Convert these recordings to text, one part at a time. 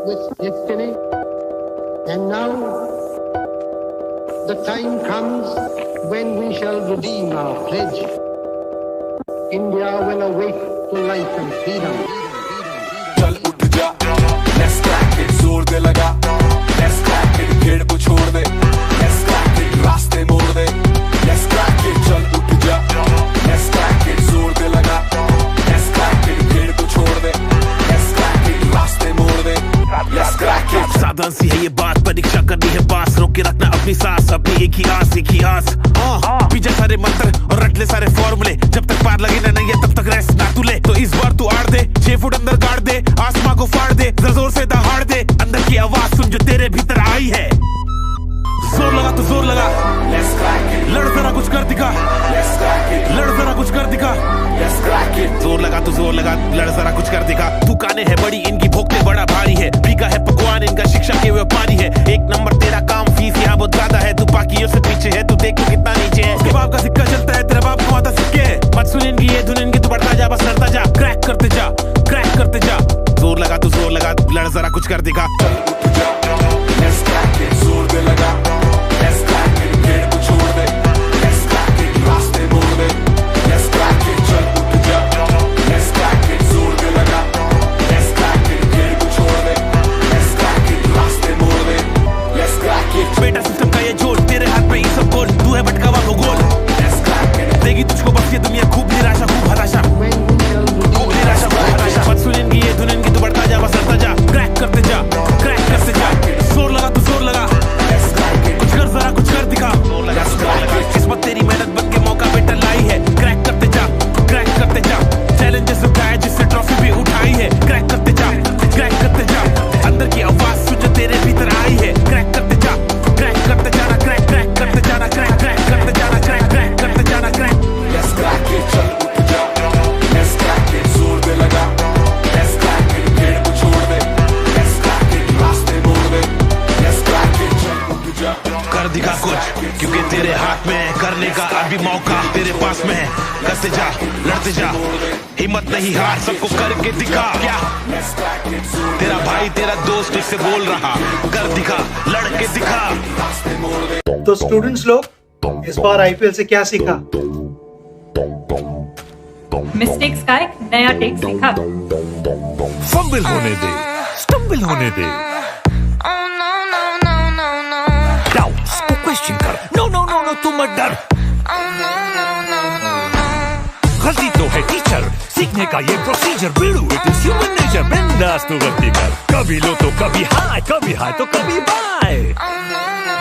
with destiny. And now the time comes when we shall redeem our pledge. India will awake to life and freedom. चल उठ जा, let's crack it, जोर दे लगा, let's crack it, भीड़ को छोड़ दे, let's crack it, रास्ते मोड़ दे, let's crack it, चल उठ जा, let's crack it, जोर दे लगा, let's crack it, भीड़ को छोड़ दे, let's crack it, रास्ते मोड़ दे, let's crack it। साधारण सी है ये बात, परीक्षा करनी है पास, रोक के रखना अपनी सांस, अपनी एक ही आस पीछे सारे मंत्र और रट ले सारे फॉर्मूले, जब तक पार लगे ना नहीं है तब तक रेस्ट ना तू ले। तो इस बार तू आड़ दे, 6 फुट अंदर गाड़ दे, आसमां को फाड़ दे, जोर से दहाड़ दे, अंदर की आवाज सुन जो तेरे भीतर आई है। जोर लगा तो जोर लगा, let's crack it, लड़ जरा कुछ कर दिखा, let's crack it, लड़ जरा कुछ कर दिखा, let's crack it, जोर लगा तो जोर लगा, लड़ जरा कुछ कर दिखा। दुकानें है बड़ी इनकी, भोगते बड़ा भारी है, बिका है पकवान इनका, शिक्षा के व्यापारी है, एक नंबर तेरा काम, फीस यहाँ बहुत ज्यादा है, तू बाकियों से पीछे है, तू देख तो कितना नीचे है। उसके बाप का सिक्का चलता है, तेरा बाप कमाता सिक्के, मत सुन इनकी ये धुन इनकी, तू बढ़ता जा बस लड़ता जा, क्रैक करते जा, क्रैक करते जा। जोर लगा तो जोर लगा, लड़ जरा कुछ कर दिखा। let's crack it, जोर दे लगा, let's crack it, भीड़ को छोड़ दे, let's crack it, रास्ते मोड़ दे, let's crack it, चल उठ जा, let's crack it, जोर दे लगा, let's crack it, भीड़ को छोड़ दे, let's crack it, रास्ते मोड़ दे, let's crack it। बेटा सिस्टम का ये जोर, तेरे हाथ में ही सब गोल, तू है भटका हुआ भूगोल, let's crack it, देगी तुझको बस ये दुनिया, खूब निराशा खूब हताशा, खूब निराशा खूब हताशा। मत सुन इनकी ये धुन इनकी, तू बढ़ता जा बस लड़ता जा, क्रैक करते जा, क्रैक करते जा। जोर लगा तो जोर लगा, let's crack it, कुछ कर जरा कुछ कर दिखा। किस्मत तेरी मेहनत बन के मौका बेटा लाई है, क्रैक करते जा, क्रैक करते जा। चैलेंजेस उठाए जिससे ट्रॉफी भी उठाई है, क्रैक करते जा, क्रैक करते जा। अंदर की आवाज सुन जो तेरे भीतर आई है, क्रैक करते जा, क्रैक करते जाना, क्रैक क्रैक करते जाना, क्रैक क्रैक करते जाना, क्रैक क्रैक करते जाना, क्रैक। let's crack it, चल उठ जा, let's crack it, जोर दे लगा, let's crack it, भीड़ को छोड़ दे, let's crack it, रास्ते मोड़ दे, let's crack it, चल उठ जा, कर दिखा कुछ, क्योंकि तेरे हाथ में है, करने का अभी मौका तेरे पास में है, करते जा, लड़ते जा, हिम्मत नहीं हार, सबको करके दिखा। क्या let's crack it, जोर तेरा भाई तेरा दोस्त तुझसे बोल रहा, कर दिखा, लड़के दिखा। रास्ते मोड़ दे। तो स्टूडेंट्स लोग इस बार आईपीएल से क्या सीखा? मिस्टेक्स का एक नया टेक सीखा। फंबल होने दे, स्टंबल होने दे, डाउट्स को क्वेश्चन कर, नो नो नो नो तुम मत डर, गलती तो है टीचर, सीखने का ये प्रोसीजर, बिल्डू इट इज ह्यूमन नेचर, बिंदास तू गलती कर, कभी लो तो कभी हाय तो कभी बाय,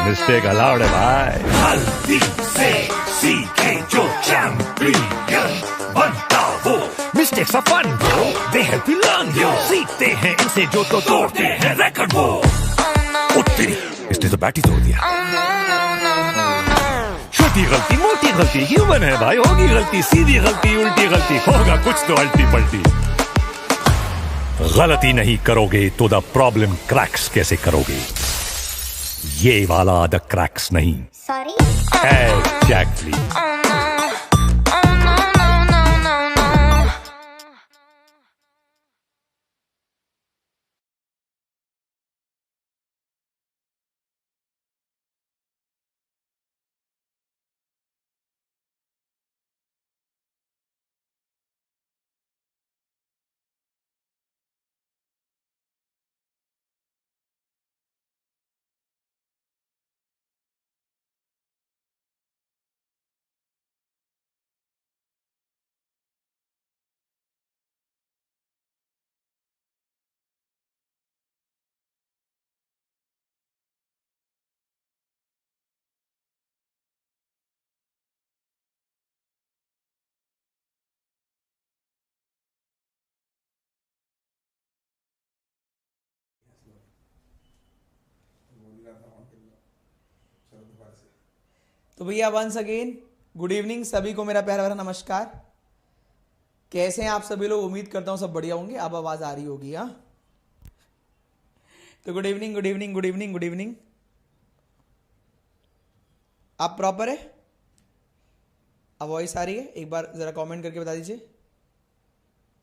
मिस्टेक अलाउड है भाई। गलती से सीखे जो चैंपियन बनता वो, mistakes are fun bro, they help you learn yo, सीखते हैं इनसे जो तो तोड़ते हैं रिकॉर्ड वो। ओ तेरी, इसने तो बैट ही तोड़ दिया। छोटी गलती मोटी गलती ह्यूमन है भाई, होगी गलती, सीधी गलती उल्टी गलती, होगा कुछ तो अल्टी पल्टी। गलती नहीं करोगे तो द प्रॉब्लम क्रैक्स कैसे करोगे, ये वाला द क्रैक्स नहीं, Sorry? एग्जैक्टली। तो भैया वंस अगेन गुड इवनिंग सभी को, मेरा प्यारा भरा नमस्कार। कैसे हैं आप सभी लोग? उम्मीद करता हूं सब बढ़िया होंगे। अब आवाज आ रही होगी? हाँ, तो good evening good evening good evening good evening. आप प्रॉपर है? अब वॉइस आ रही है? एक बार जरा कमेंट करके बता दीजिए।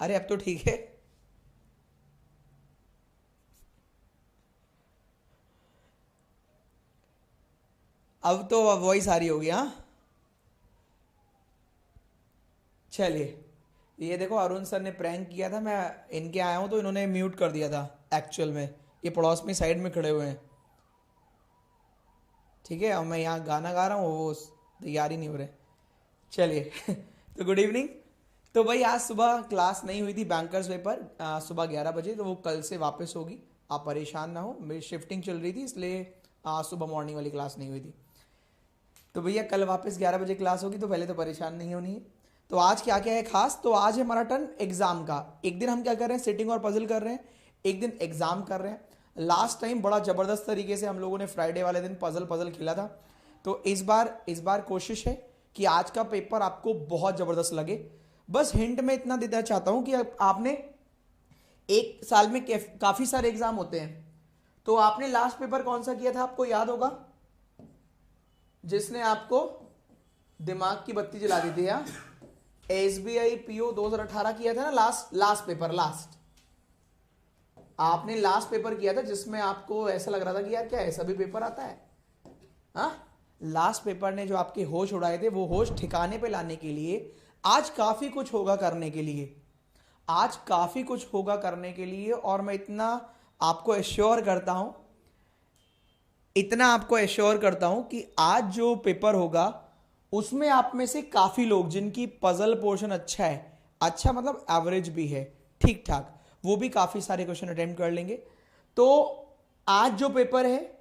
अरे अब तो ठीक है। अब तो वॉइस आ रही होगी। हाँ चलिए, ये देखो अरुण सर ने प्रैंक किया था, मैं इनके आया हूं तो इन्होंने म्यूट कर दिया था एक्चुअल में, ये पड़ोस में साइड में खड़े हुए हैं। ठीक है, और मैं यहाँ गाना गा रहा हूँ, वो तैयार ही नहीं हो रहे। चलिए तो गुड इवनिंग। तो भाई आज सुबह क्लास नहीं हुई थी, बैंकर्स पेपर सुबह 11 बजे, तो वो कल से वापस होगी, आप परेशान ना हो, मेरी शिफ्टिंग चल रही थी इसलिए आज सुबह मॉर्निंग वाली क्लास नहीं हुई थी। तो भैया कल वापस 11 बजे क्लास होगी, तो पहले तो परेशान नहीं होनी है। तो आज क्या क्या है खास, तो आज है हमारा टर्न एग्जाम का। एक दिन हम क्या कर रहे हैं, सिटिंग और पजल कर रहे हैं, एक दिन एग्जाम कर रहे हैं। लास्ट टाइम बड़ा जबरदस्त तरीके से हम लोगों ने फ्राइडे वाले दिन पजल खेला था, तो इस बार कोशिश है कि आज का पेपर आपको बहुत जबरदस्त लगे। बस हिंट में इतना देना चाहता हूं कि आपने एक साल में काफी सारे एग्जाम होते हैं, तो आपने लास्ट पेपर कौन सा किया था आपको याद होगा, जिसने आपको दिमाग की बत्ती जला दी थी। यार SBI PO 2018 किया था ना, लास्ट पेपर, आपने लास्ट पेपर किया था जिसमें आपको ऐसा लग रहा था कि यार क्या ऐसा भी पेपर आता है। हाँ, लास्ट पेपर ने जो आपके होश उड़ाए थे, वो होश ठिकाने पे लाने के लिए आज काफी कुछ होगा करने के लिए, और मैं इतना आपको एश्योर करता हूं कि आज जो पेपर होगा उसमें आप में से काफी लोग जिनकी पजल पोर्शन अच्छा मतलब एवरेज भी है, ठीक ठाक, वो भी काफी सारे क्वेश्चन अटेम्प्ट कर लेंगे। तो आज जो पेपर है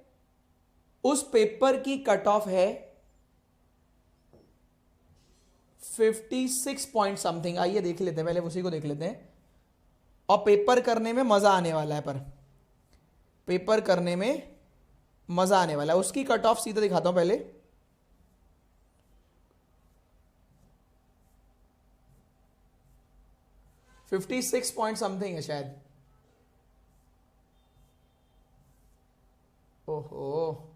उस पेपर की कट ऑफ है 56 पॉइंट समथिंग। आइए देख लेते हैं, पहले उसी को देख लेते हैं। और पेपर करने में मजा आने वाला है, उसकी कट ऑफ सीधा दिखाता हूं पहले। $56 पॉइंट समथिंग है शायद। ओहो,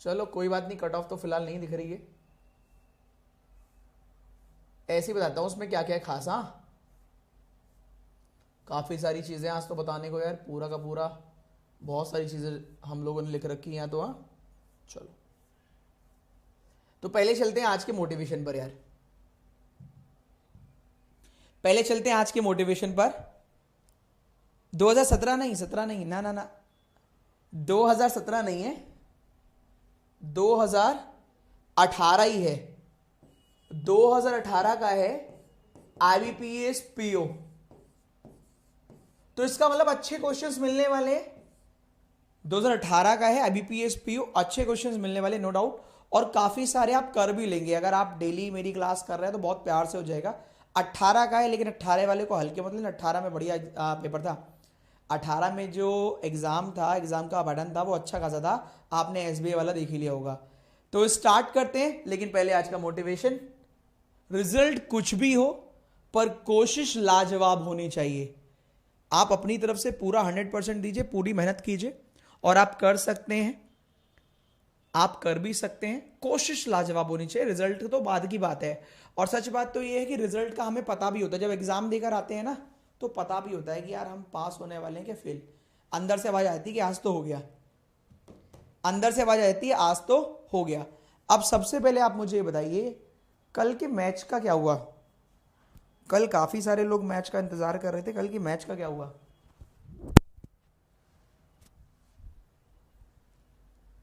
चलो कोई बात नहीं, कट ऑफ तो फिलहाल नहीं दिख रही है। ऐसे ही बताता हूं उसमें क्या क्या है खास। हाँ, काफी सारी चीजें आज तो बताने को यार, पूरा का पूरा बहुत सारी चीजें हम लोगों ने लिख रखी हैं। तो हाँ चलो, तो पहले चलते हैं आज के मोटिवेशन पर यार। 2017 नहीं, 17 नहीं, ना 2017 नहीं है, 2018 ही है। 2018 का है IBPS PO, तो इसका मतलब अच्छे क्वेश्चंस मिलने वाले। 2018 का है IBPS PO, अच्छे क्वेश्चंस मिलने वाले नो डाउट, और काफी सारे आप कर भी लेंगे अगर आप डेली मेरी क्लास कर रहे हैं तो बहुत प्यार से हो जाएगा। 18 का है, लेकिन 18 वाले को हल्के मतलब 18 में बढ़िया पेपर था। 18 में जो एग्जाम का पैटर्न था वो अच्छा खासा था, आपने SBI वाला देख ही लिया होगा। तो स्टार्ट करते हैं, लेकिन पहले आज का मोटिवेशन। रिजल्ट कुछ भी हो पर कोशिश लाजवाब होनी चाहिए। आप अपनी तरफ से पूरा 100% दीजिए, पूरी मेहनत कीजिए, और आप कर सकते हैं, आप कर भी सकते हैं। कोशिश लाजवाब होनी चाहिए, रिजल्ट तो बाद की बात है। और सच बात तो ये है कि रिजल्ट का हमें पता भी होता है, जब एग्जाम देकर आते हैं ना तो पता भी होता है कि यार हम पास होने वाले हैं कि फेल। अंदर से आवाज आती है कि आज तो हो गया, अब सबसे पहले आप मुझे बताइए कल के मैच का क्या हुआ। कल काफी सारे लोग मैच का इंतजार कर रहे थे, कल की मैच का क्या हुआ।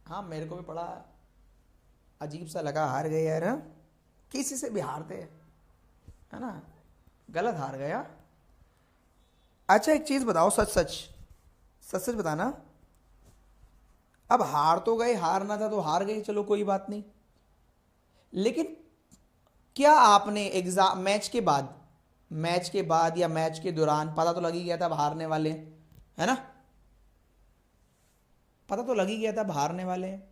हाँ, मेरे को भी बड़ा अजीब सा लगा, हार गए यार। हाँ? किसी से भी हारते है ना, गलत हार गया। अच्छा एक चीज बताओ, सच बताना, अब हार तो गए, हारना था तो हार गए, चलो कोई बात नहीं, लेकिन क्या आपने एग्जाम मैच के बाद या मैच के दौरान पता तो लग ही गया था अब हारने वाले हैं, है ना, पता तो लग ही गया था अब हारने वाले हैं,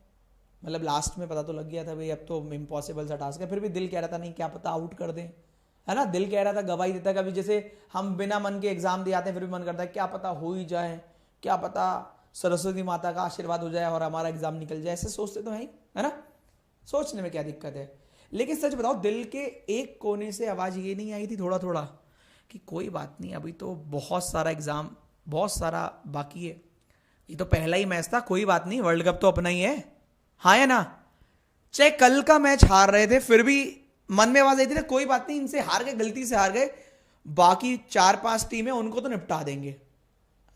मतलब लास्ट में पता तो लग गया था भाई अब तो इम्पॉसिबल सा टास्क है। फिर भी दिल कह रहा था नहीं क्या पता आउट कर दें, है ना, दिल कह रहा था गवाही देता। कभी जैसे हम बिना मन के एग्जाम दे आते हैं, फिर भी मन करता है क्या पता हो ही जाए, क्या पता सरस्वती माता का आशीर्वाद हो जाए और हमारा एग्जाम निकल जाए, ऐसे सोचते तो है ना, सोचने में क्या दिक्कत है। लेकिन सच बताओ, दिल के एक कोने से आवाज ये नहीं आई थी थोड़ा कि कोई बात नहीं, अभी तो बहुत सारा एग्जाम, बहुत सारा बाकी है, ये तो पहला ही मैच था, कोई बात नहीं, वर्ल्ड कप तो अपना ही है हाँ या ना? चाहे कल का मैच हार रहे थे फिर भी मन में आवाज आई थी ना, कोई बात नहीं, इनसे हार गए, गलती से हार गए, बाकी 4-5 टीमें उनको तो निपटा देंगे।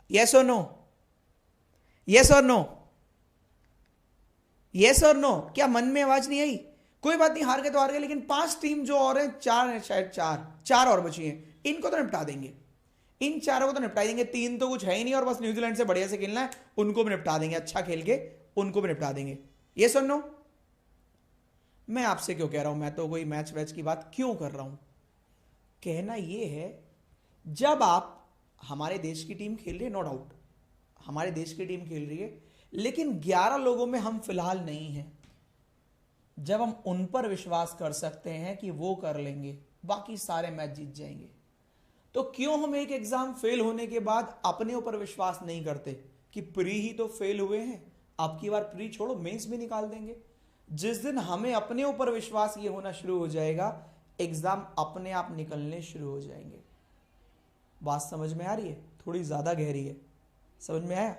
यस और नो? यस और नो? यस और नो? क्या मन में आवाज नहीं आई? कोई बात नहीं, हार गए तो हार गए, लेकिन 5 टीम जो और हैं, 4 हैं शायद, 4 और बची हैं, इनको तो निपटा देंगे, इन 4 को तो निपटा देंगे। 3 तो कुछ है ही नहीं और बस न्यूजीलैंड से बढ़िया से खेलना है, उनको भी निपटा देंगे, अच्छा खेल के उनको भी निपटा देंगे। यस और नो? मैं आपसे क्यों कह रहा हूं, मैं तो कोई मैच वैच की बात क्यों कर रहा हूं? कहना यह है, जब आप हमारे देश की टीम खेल रही है, नो डाउट हमारे देश की टीम खेल रही है, लेकिन 11 लोगों में हम फिलहाल नहीं हैं। जब हम उन पर विश्वास कर सकते हैं कि वो कर लेंगे, बाकी सारे मैच जीत जाएंगे, तो क्यों हम एक एग्जाम फेल होने के बाद अपने ऊपर विश्वास नहीं करते कि प्री ही तो फेल हुए हैं, अब की बार प्री छोड़ो मेंस भी निकाल देंगे। जिस दिन हमें अपने ऊपर विश्वास ये होना शुरू हो जाएगा, एग्जाम अपने आप निकलने शुरू हो जाएंगे। बात समझ में आ रही है? थोड़ी ज्यादा गहरी है, समझ में आया?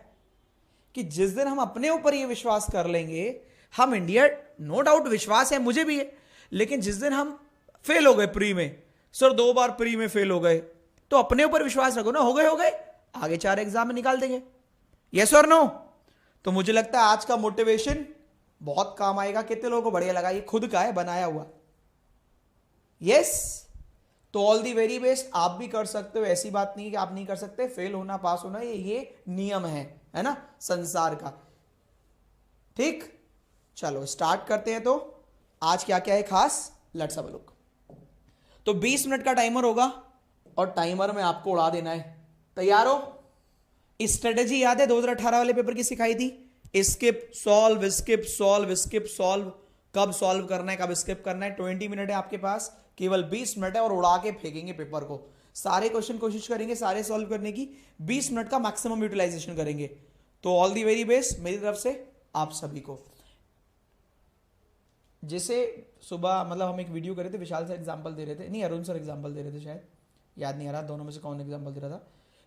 कि जिस दिन हम अपने ऊपर ये विश्वास कर लेंगे, हम इंडिया, नो डाउट विश्वास है, मुझे भी है, लेकिन जिस दिन हम फेल हो गए प्री में, सर 2 बार प्री में फेल हो गए, तो अपने ऊपर विश्वास रखो ना, हो गए, आगे 4 एग्जाम में निकाल देंगे। यस और नो? तो मुझे लगता है आज का मोटिवेशन बहुत काम आएगा। कितने लोगों को बढ़िया लगा? ये खुद का है, बनाया हुआ। यस? तो ऑल दी वेरी बेस्ट। आप भी कर सकते हो, ऐसी बात नहीं कि आप नहीं कर सकते। फेल होना, पास होना, ये नियम है ना संसार का। ठीक, चलो स्टार्ट करते हैं। तो आज क्या क्या है खास, लेट्स हैव अ लुक। तो 20 मिनट का टाइमर होगा और टाइमर में आपको उड़ा देना है। तैयार हो? स्ट्रेटेजी याद है 2018 वाले पेपर की सिखाई थी? Skip solve, skip solve, skip solve. कब सॉल्व करना है, कब स्किप करना है। 20 मिनट है आपके पास, केवल 20 मिनट है और उड़ा के फेंकेंगे पेपर को। सारे क्वेश्चन कोशिश करेंगे सारे सॉल्व करने की। 20 मिनट का मैक्सिमम यूटिलाइजेशन करेंगे। तो ऑल दी वेरी बेस्ट मेरी तरफ से आप सभी को। जैसे सुबह मतलब हम एक वीडियो कर रहे थे, विशाल सर एग्जांपल दे रहे थे, नहीं अरुण सर एग्जांपल दे रहे थे, शायद याद नहीं आ रहा दोनों में से कौन एग्जांपल दे रहा था,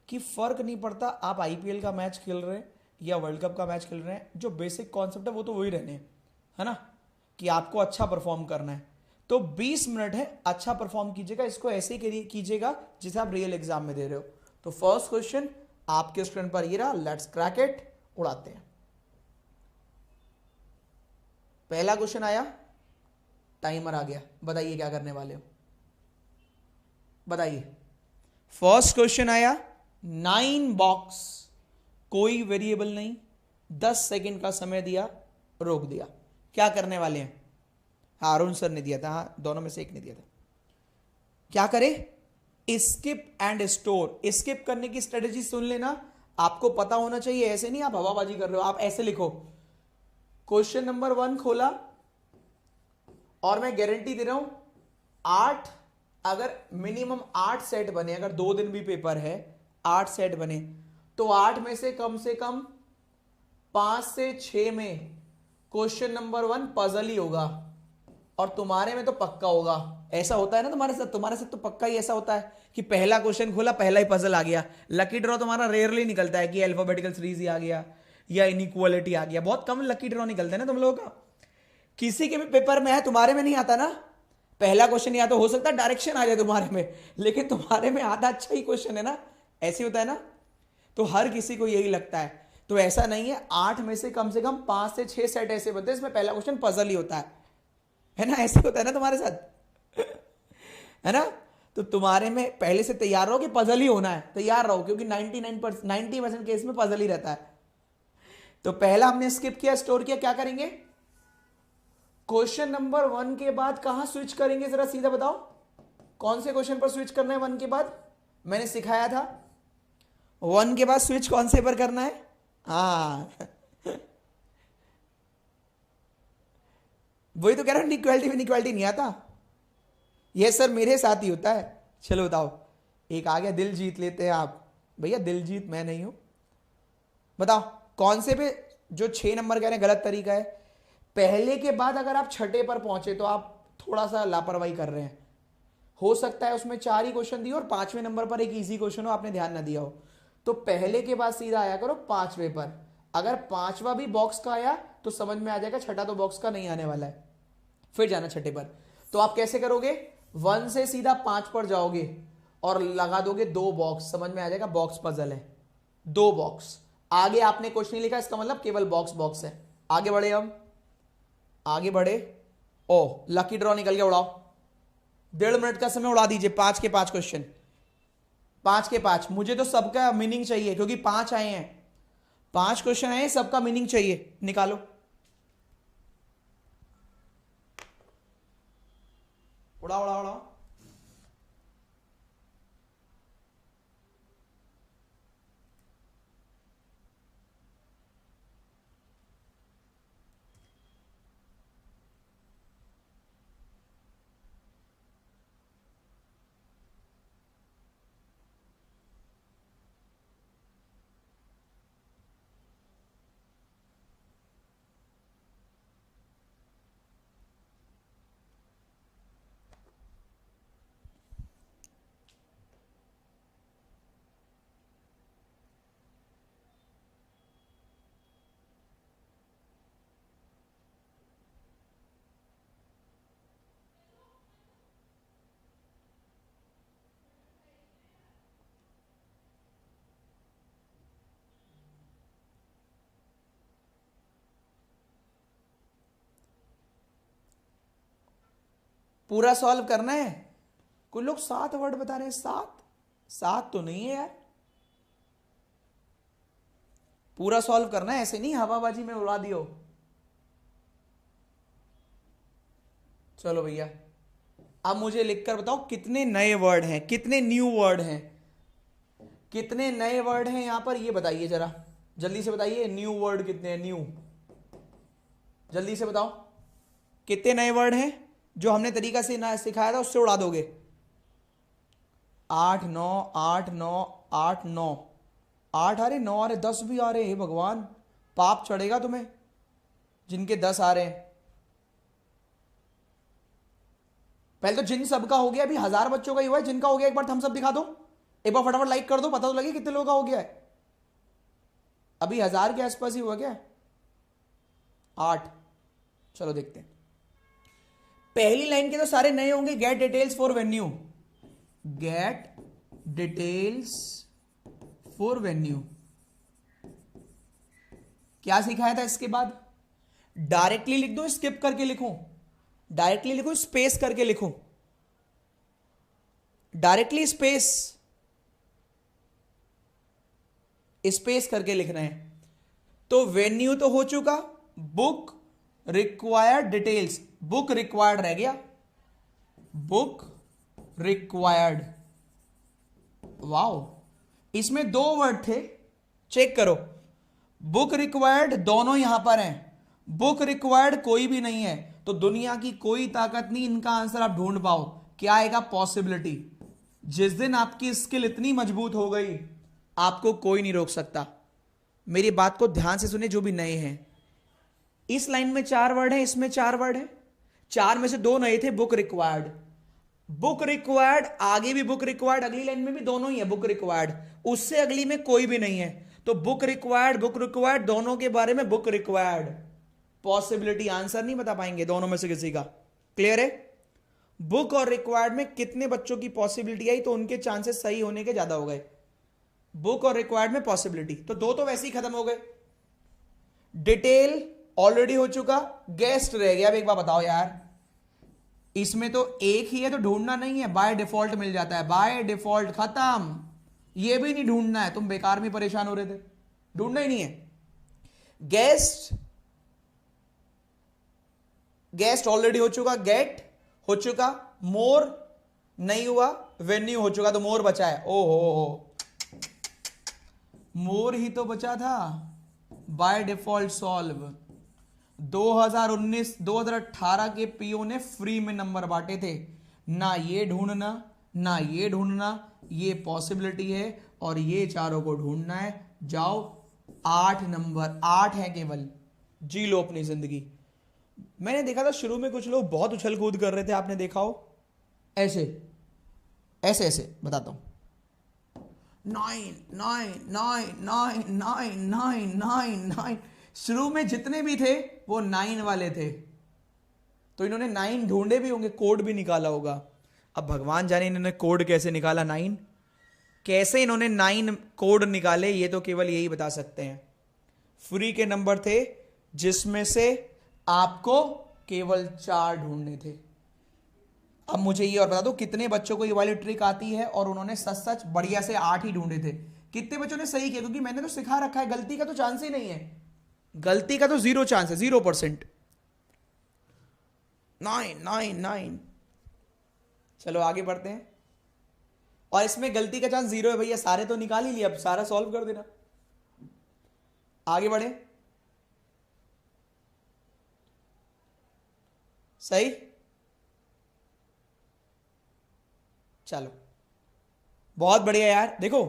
कि फर्क नहीं पड़ता आप आईपीएल का मैच खेल रहे हैं या वर्ल्ड कप का मैच खेल रहे हैं, जो बेसिक कॉन्सेप्ट है वो तो वही रहने हैं, है ना, कि आपको अच्छा परफॉर्म करना है। तो 20 मिनट है, अच्छा परफॉर्म कीजिएगा। इसको ऐसे ही कीजिएगा जैसे आप रियल एग्जाम में दे रहे हो। तो फर्स्ट क्वेश्चन आपके स्क्रीन पर ये रहा, लेट्स क्रैक इट। उड़ाते हैं। पहला क्वेश्चन आया, टाइमर आ गया, बताइए क्या करने वाले हो, बताइए। फर्स्ट क्वेश्चन आया, 9 बॉक्स, कोई वेरिएबल नहीं, 10 सेकंड का समय दिया, रोक दिया। क्या करने वाले हैं? हाँ अरुण सर ने दिया था, हाँ दोनों में से एक ने दिया था। क्या करें? Skip and store. स्किप करने की स्ट्रेटेजी सुन लेना, आपको पता होना चाहिए। ऐसे नहीं आप हवाबाजी कर रहे हो, आप ऐसे लिखो। क्वेश्चन नंबर 1 खोला और मैं गारंटी दे रहा हूं 8, अगर मिनिमम 8 सेट बने, अगर 2 दिन भी पेपर है 8 सेट बने, तो 8 में से कम 5 से 6 में क्वेश्चन नंबर 1 पजल ही होगा। और तुम्हारे में तो पक्का होगा। ऐसा होता है ना तुम्हारे साथ तो पक्का ही ऐसा होता है कि पहला क्वेश्चन खोला, पहला ही पजल आ गया। लकी ड्रॉ तुम्हारा रेयरली निकलता है कि अल्फाबेटिकल सीरीज ही आ गया या इनइक्वालिटी आ गया। बहुत कम लकी ड्रॉ निकलता है ना तुम लोगों का। किसी के भी पेपर में है, तुम्हारे में नहीं आता ना। पहला क्वेश्चन या तो हो सकता है डायरेक्शन आ जाए तुम्हारे में, लेकिन तुम्हारे में आधा अच्छा ही क्वेश्चन है ना, ऐसे होता है ना। तो हर किसी को यही लगता है। तो ऐसा नहीं है, 8 में से कम 5 से 6 सेट ऐसे बनते हैं इसमें पहला क्वेश्चन पजल ही होता है ना। ऐसे होता है ना तुम्हारे साथ, है ना। तो तुम्हारे में पहले से तैयार रहो कि पजल ही होना है, तैयार रहो, क्योंकि 90% केस में पजल ही रहता है। तो पहला हमने स्किप किया, स्टोर किया। क्या करेंगे? क्वेश्चन नंबर 1 के बाद कहां स्विच करेंगे, जरा सीधा बताओ। कौन से क्वेश्चन पर स्विच करना है 1 के बाद? मैंने सिखाया था 1 के बाद स्विच कौन से पर करना है। हाँ वही तो कह रहा हूं, इनइक्वालिटी नहीं आता। ये सर मेरे साथ ही होता है। चलो बताओ, एक आ गया, दिल जीत लेते हैं आप। भैया दिल जीत मैं नहीं हूं। बताओ कौन से पे जो 6 नंबर कह रहे हैं गलत तरीका है। पहले के बाद अगर आप छठे पर पहुंचे तो आप थोड़ा सा लापरवाही कर रहे हैं। हो सकता है उसमें 4 ही क्वेश्चन दिए और 5वें नंबर पर एक इजी क्वेश्चन हो, आपने ध्यान ना दिया हो। तो पहले के बाद सीधा आया करो 5वें पर। अगर पांचवा भी बॉक्स का आया तो समझ में आ जाएगा छठा तो बॉक्स का नहीं आने वाला है, फिर जाना छठे पर। तो आप कैसे करोगे, 1 से सीधा 5 पर जाओगे और लगा दोगे 2 बॉक्स, समझ में आ जाएगा बॉक्स पजल है, 2 बॉक्स। आगे आपने कुछ नहीं लिखा, इसका मतलब केवल बॉक्स बॉक्स है। आगे बढ़े, हम आगे बढ़े। ओ लकी ड्रॉ निकल गया, उड़ाओ। 1.5 मिनट का समय उड़ा दीजिए, 5 के 5 क्वेश्चन, 5 के 5। मुझे तो सबका मीनिंग चाहिए क्योंकि 5 आए हैं, 5 क्वेश्चन आए हैं, सबका मीनिंग चाहिए, निकालो। उड़ाओ उड़ाओ उड़ाओ। पूरा सॉल्व करना है। कुछ लोग 7 वर्ड बता रहे हैं, 7 तो नहीं है यार, पूरा सॉल्व करना है, ऐसे नहीं हवाबाजी में उड़ा दियो। चलो भैया, अब मुझे लिखकर बताओ कितने नए वर्ड हैं, कितने न्यू वर्ड हैं, कितने नए वर्ड हैं यहां पर, ये बताइए जरा, जल्दी से बताइए। न्यू वर्ड कितने हैं, न्यू, जल्दी से बताओ कितने नए वर्ड हैं जो हमने तरीका से ना सिखाया था उससे उड़ा दोगे। 8 9 8 9 8 9 8 आ रहे, 9 आ रहे, 10 भी आ रहे। हे भगवान, पाप चढ़ेगा तुम्हें जिनके 10 आ रहे हैं। पहले तो जिन सबका हो गया, अभी 1000 बच्चों का ही हुआ है, जिनका हो गया एक बार थम्स अप दिखा दो, एक बार फटाफट लाइक कर दो, पता तो लगे कितने लोगों का हो गया है। अभी 1000 के आसपास ही हुआ क्या, 8। चलो देखते हैं। पहली लाइन के तो सारे नए होंगे। Gate details for venue, gate details for venue क्या सिखाया था। इसके बाद डायरेक्टली लिख दो, स्किप करके लिखो, डायरेक्टली लिखो, स्पेस करके लिखो, डायरेक्टली स्पेस स्पेस करके लिखना है। तो वेन्यू तो हो चुका, book required details, book required रह गया, बुक रिक्वायर्ड। वाओ, इसमें 2 वर्ड थे, चेक करो। बुक रिक्वायर्ड दोनों यहां पर हैं, बुक रिक्वायर्ड कोई भी नहीं है, तो दुनिया की कोई ताकत नहीं इनका आंसर आप ढूंढ पाओ। क्या आएगा, पॉसिबिलिटी। जिस दिन आपकी स्किल इतनी मजबूत हो गई, आपको कोई नहीं रोक सकता। मेरी बात को ध्यान से सुने जो भी नए हैं। इस लाइन में 4 वर्ड है, इसमें 4 वर्ड है, 4 में से 2 नए थे। बुक रिक्वायर्ड, बुक रिक्वायर्ड, आगे भी बुक रिक्वायर्ड, अगली लाइन में भी दोनों ही है बुक रिक्वायर्ड, उससे अगली में कोई भी नहीं है। तो बुक रिक्वायर्ड दोनों के बारे में बुक रिक्वायर्ड। पॉसिबिलिटी, आंसर नहीं बता पाएंगे दोनों में से किसी का। क्लियर है। बुक और रिक्वायर्ड में कितने बच्चों की पॉसिबिलिटी आई, तो उनके चांसेस सही होने के ज्यादा हो गए। बुक और रिक्वायर्ड में पॉसिबिलिटी, तो 2 तो वैसे ही खत्म हो गए। डिटेल ऑलरेडी हो चुका, गेस्ट रह गया। अब एक बार बताओ यार, इसमें तो एक ही है, तो ढूंढना नहीं है, बाय डिफॉल्ट मिल जाता है, बाय डिफॉल्ट खत्म। ये भी नहीं ढूंढना है, तुम बेकार में परेशान हो रहे थे, ढूंढना ही नहीं है। गेस्ट, गेस्ट ऑलरेडी हो चुका, गेट हो चुका, मोर नहीं हुआ, वेन्यू हो चुका, तो मोर बचा है। ओहो, मोर ही तो बचा था। By default solve. 2018 के पीओ ने फ्री में नंबर बांटे थे। ना ये ढूंढना, ना ये ढूंढना, ये पॉसिबिलिटी है और ये चारों को ढूंढना है। जाओ, 8 नंबर, 8 है केवल। जी लो अपनी जिंदगी। मैंने देखा था शुरू में कुछ लोग बहुत उछल कूद कर रहे थे, आपने देखा हो, ऐसे ऐसे ऐसे बताता हूं। 9 शुरू में जितने भी थे वो 9 वाले थे, तो इन्होंने 9 ढूंढे भी होंगे, कोड भी निकाला होगा। अब भगवान जाने इन्होंने कोड कैसे निकाला 9, कैसे इन्होंने 9 कोड निकाले, ये तो केवल यही बता सकते हैं। फ्री के नंबर थे जिसमें से आपको केवल 4 ढूंढने थे। अब मुझे ये और बता दो कितने बच्चों को ये वाली ट्रिक आती है और उन्होंने सच सच बढ़िया से 8 ही ढूंढे थे। कितने बच्चों ने सही किया, क्योंकि मैंने तो सिखा रखा है, गलती का तो चांस ही नहीं है, गलती का तो 0 चांस है, 0%। 9 चलो आगे बढ़ते हैं। और इसमें गलती का चांस 0 है भैया, सारे तो निकाल ही लिया, अब सारा सॉल्व कर देना। आगे बढ़े, सही, चलो बहुत बढ़िया यार। देखो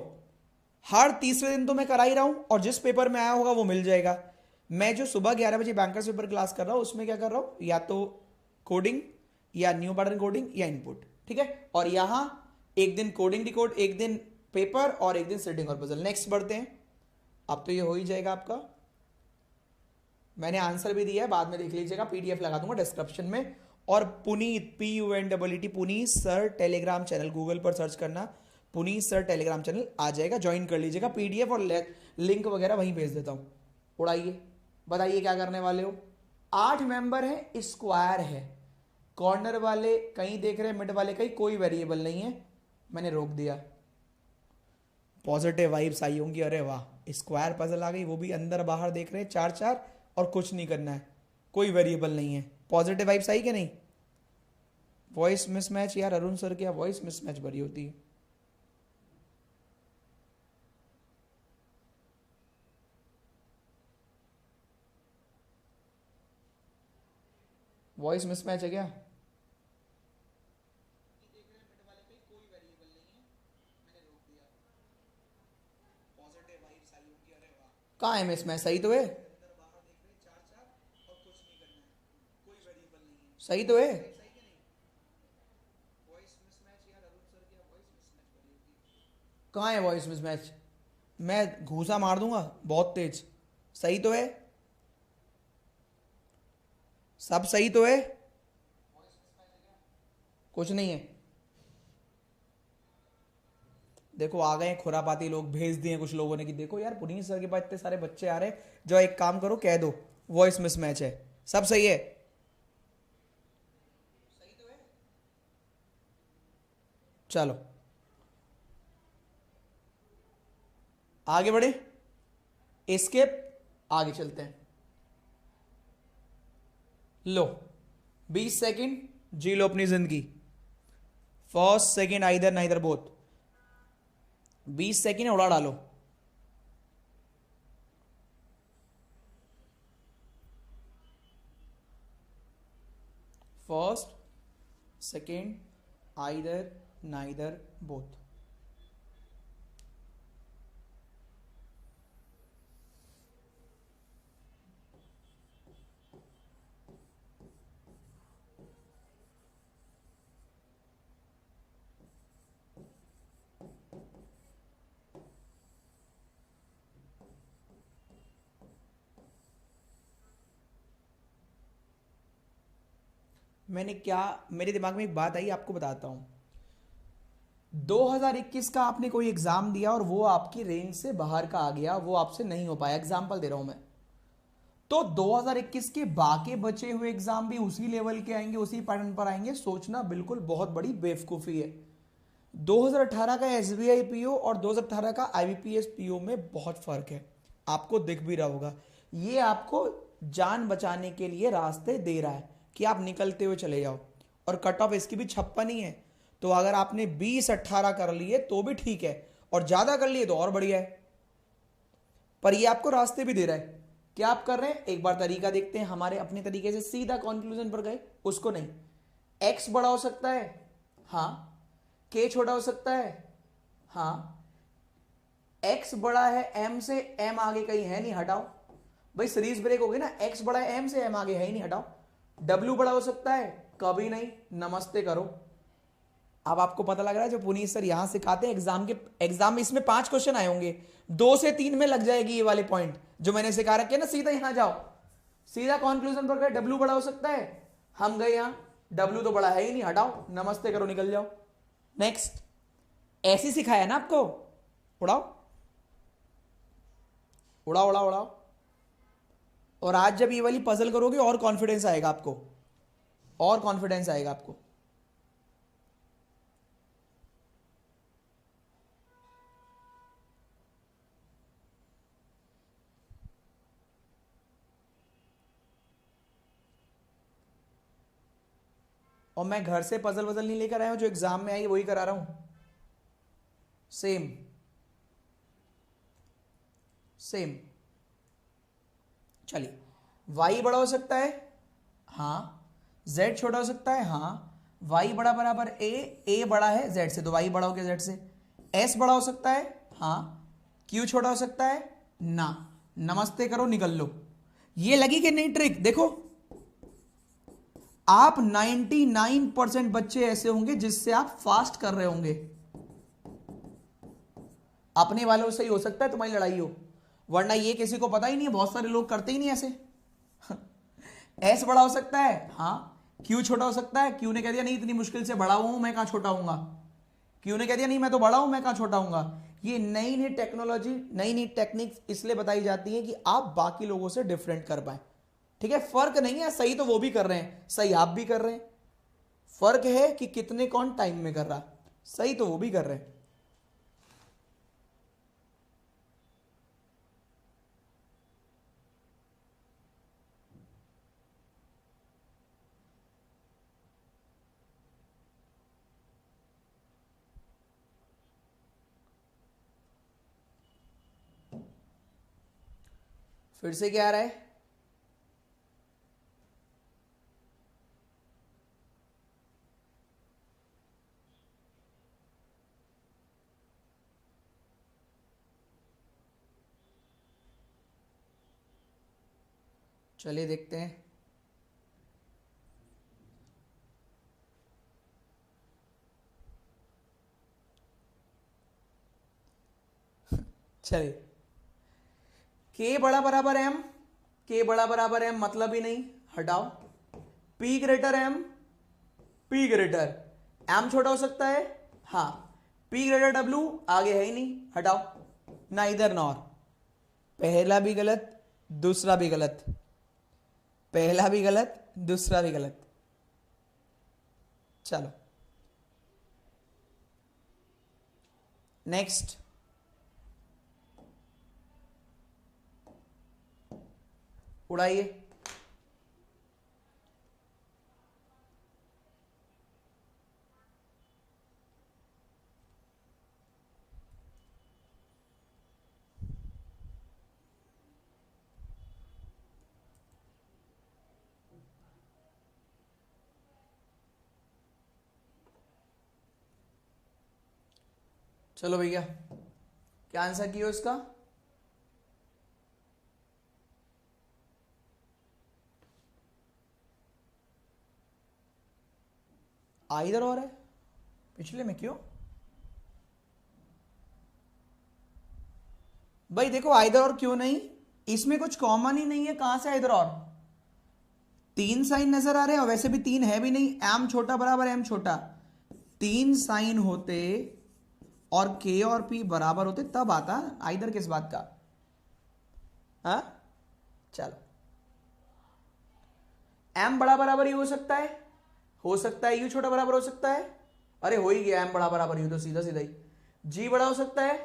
हर तीसरे दिन तो मैं करा ही रहा हूं, और जिस पेपर में आया होगा वो मिल जाएगा। मैं जो सुबह 11 बजे बैंकर्स पेपर क्लास कर रहा हूं उसमें क्या कर रहा हूं, या तो कोडिंग या न्यू पैटर्न कोडिंग या इनपुट, ठीक है। और यहां एक दिन कोडिंग डिकोड, एक दिन पेपर और एक दिन सेटिंग और पजल। नेक्स्ट बढ़ते हैं। अब तो ये हो ही जाएगा आपका, मैंने आंसर भी दिया है, बाद में देख लीजिएगा, पीडीएफ लगा दूंगा डिस्क्रिप्शन में। और Puneet PUNEET Puneet sir Telegram channel, Google पर सर्च करना पुनीत सर टेलीग्राम चैनल, आ जाएगा, ज्वाइन कर लीजिएगा। पीडीएफ और लिंक वगैरह वहीं भेज देता हूं। उड़ाइए, बताइए क्या करने वाले हो। 8 मेंबर है, स्क्वायर है, कॉर्नर वाले कहीं देख रहे हैं, मिड वाले कहीं, कोई वेरिएबल नहीं है, मैंने रोक दिया। पॉजिटिव वाइब्स आई होंगी, अरे वाह स्क्वायर पजल आ गई, वो भी अंदर बाहर देख रहे हैं, 4 और कुछ नहीं करना है, कोई वेरिएबल नहीं है। पॉजिटिव वाइब्स आई कि नहीं। वॉइस मिसमैच यार, अरुण सर क्या वॉइस मिसमैच भरी होती है। वॉइस मिसमैच है क्या। कहाँ है मिसमैच, सही तो है, सही तो है। कहाँ है वॉइस मिसमैच, मैं घूसा मार दूंगा बहुत तेज। सही तो है, सब सही तो है, कुछ नहीं है। देखो आ गए खुरापाती लोग, भेज दिए कुछ लोगों ने कि देखो यार पुनीत सर के पास इतने सारे बच्चे आ रहे हैं, जो एक काम करो कह दो वॉइस मिसमैच है। सब सही है, चलो आगे बढ़े, एस्केप, आगे चलते हैं। लो 20 सेकंड जी लो अपनी जिंदगी, first second either neither both, 20 second उड़ा डालो। First second either neither both. मैंने क्या, मेरे दिमाग में एक बात आई, आपको बताता हूं। 2021 का आपने कोई एग्जाम दिया और वो आपकी रेंज से बाहर का आ गया, वो आपसे नहीं हो पाया, एग्जाम्पल दे रहा हूं मैं, तो 2021 के बाकी बचे हुए एग्जाम भी उसी लेवल के आएंगे, उसी पैटर्न पर आएंगे, सोचना बिल्कुल बहुत बड़ी बेवकूफी है। 2018 का SBI PO और 2018 का IBPS PO में बहुत फर्क है, आपको दिख भी रहा होगा। ये आपको जान बचाने के लिए रास्ते दे रहा है कि आप निकलते हुए चले जाओ, और कट ऑफ इसकी भी 56 ही है, तो अगर आपने 20-18 कर लिए तो भी ठीक है, और ज्यादा कर लिए तो और बढ़िया है। पर ये आपको रास्ते भी दे रहा है। क्या आप कर रहे हैं, एक बार तरीका देखते हैं। हमारे अपने तरीके से सीधा कंक्लूजन पर गए, उसको नहीं। x बड़ा हो सकता है, हाँ, k छोटा हो सकता है, हाँ, x बड़ा है m से, m आगे कहीं है नहीं, हटाओ भाई, सीरीज ब्रेक हो गई ना, x बड़ा है m से, m आगे है ही नहीं, हटाओ। w बड़ा हो सकता है, कभी नहीं, नमस्ते करो। अब आपको पता लग रहा है जो पुनीत सर यहां सिखाते हैं एग्जाम में इसमें 5 क्वेश्चन आए होंगे, 2 से 3 में लग जाएगी ये वाले पॉइंट जो मैंने सिखा रखे ना। सीधा यहां जाओ, सीधा कंक्लूजन पर गए। डब्ल्यू बड़ा हो सकता है, हम गए यहां, डब्ल्यू तो बड़ा है ही नहीं, हटाओ, नमस्ते करो, निकल जाओ। नेक्स्ट, ऐसे सिखाया ना आपको, उड़ाओ उड़ाओ उड़ाओ उड़ाओ। और आज जब ये वाली पजल करोगे और कॉन्फिडेंस आएगा आपको, और कॉन्फिडेंस आएगा आपको। और मैं घर से पजल वजल नहीं लेकर आया हूं, जो एग्जाम में आई वही करा रहा हूं। Same same. चलिए, y बड़ा हो सकता है, हाँ। z छोटा हो सकता है, हाँ। y बड़ा बराबर a बड़ा है z से, तो y बड़ा हो गया z से। s बड़ा हो सकता है, हाँ। q छोटा हो सकता है ना। नमस्ते करो, निकल लो। ये लगी कि नहीं ट्रिक? देखो, आप 99% बच्चे ऐसे होंगे जिससे आप फास्ट कर रहे होंगे। अपने वालों से ही हो सकता है तुम्हारी लड़ाई हो, वरना ये किसी को पता ही नहीं है, बहुत सारे लोग करते ही नहीं ऐसे। एस बड़ा हो सकता है, हाँ। क्यू छोटा हो सकता है, क्यू ने कह दिया नहीं इतनी मुश्किल से बड़ा हूं मैं, कहां छोटा हूंगा। क्यू ने कह दिया नहीं मैं तो बड़ा हूं, मैं कहां छोटा हूंगा। ये नई नई टेक्नोलॉजी, नई नई टेक्निक्स इसलिए बताई जाती है कि आप बाकी लोगों से डिफरेंट कर पाए। ठीक है, फर्क नहीं है, सही तो वो भी कर रहे हैं, सही आप भी कर रहे हैं। फर्क है कि कितने कौन टाइम में कर रहा, सही तो वो भी कर रहे हैं। फिर से क्या आ रहा है? चलिए देखते हैं। चलिए, के बड़ा बराबर एम, के बड़ा बराबर एम मतलब ही नहीं, हटाओ। P greater M, P greater M छोटा हो सकता है, हाँ। पी ग्रेटर डब्ल्यू आगे है ही नहीं, हटाओ। ना इधर नॉर, पहला भी गलत, दूसरा भी गलत, पहला भी गलत, दूसरा भी गलत। चलो नेक्स्ट, उड़ाइए। चलो भैया, क्या आंसर किया उसका? इधर और है, पिछले में क्यों भाई? देखो आइदर और क्यों नहीं, इसमें कुछ कॉमन ही नहीं है, कहां से आइदर और? 3 साइन नजर आ रहे हैं, और वैसे भी 3 है भी नहीं। एम छोटा बराबर एम छोटा, 3 साइन होते और के और पी बराबर होते तब आता आइदर। किस बात का? हाँ चलो, एम बड़ा बराबर ही हो सकता है, यू छोटा बराबर हो सकता है। अरे हो ही गया, एम बड़ा बराबर यू तो सीधा सीधा ही। जी बड़ा हो सकता है,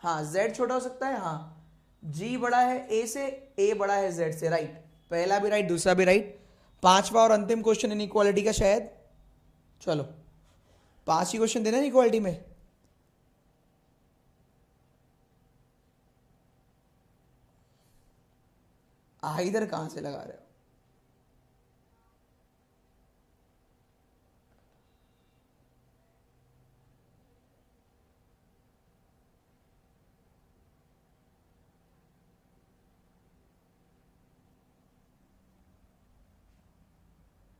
हाँ। जेड छोटा हो सकता है, हाँ। जी बड़ा है ए से, ए बड़ा है जेड से, राइट। पहला भी राइट, दूसरा भी राइट। 5वां और अंतिम क्वेश्चन इनइक्वालिटी का शायद। चलो 5 ही क्वेश्चन देना इनइक्वालिटी में। इधर कहां से लगा रहे हो?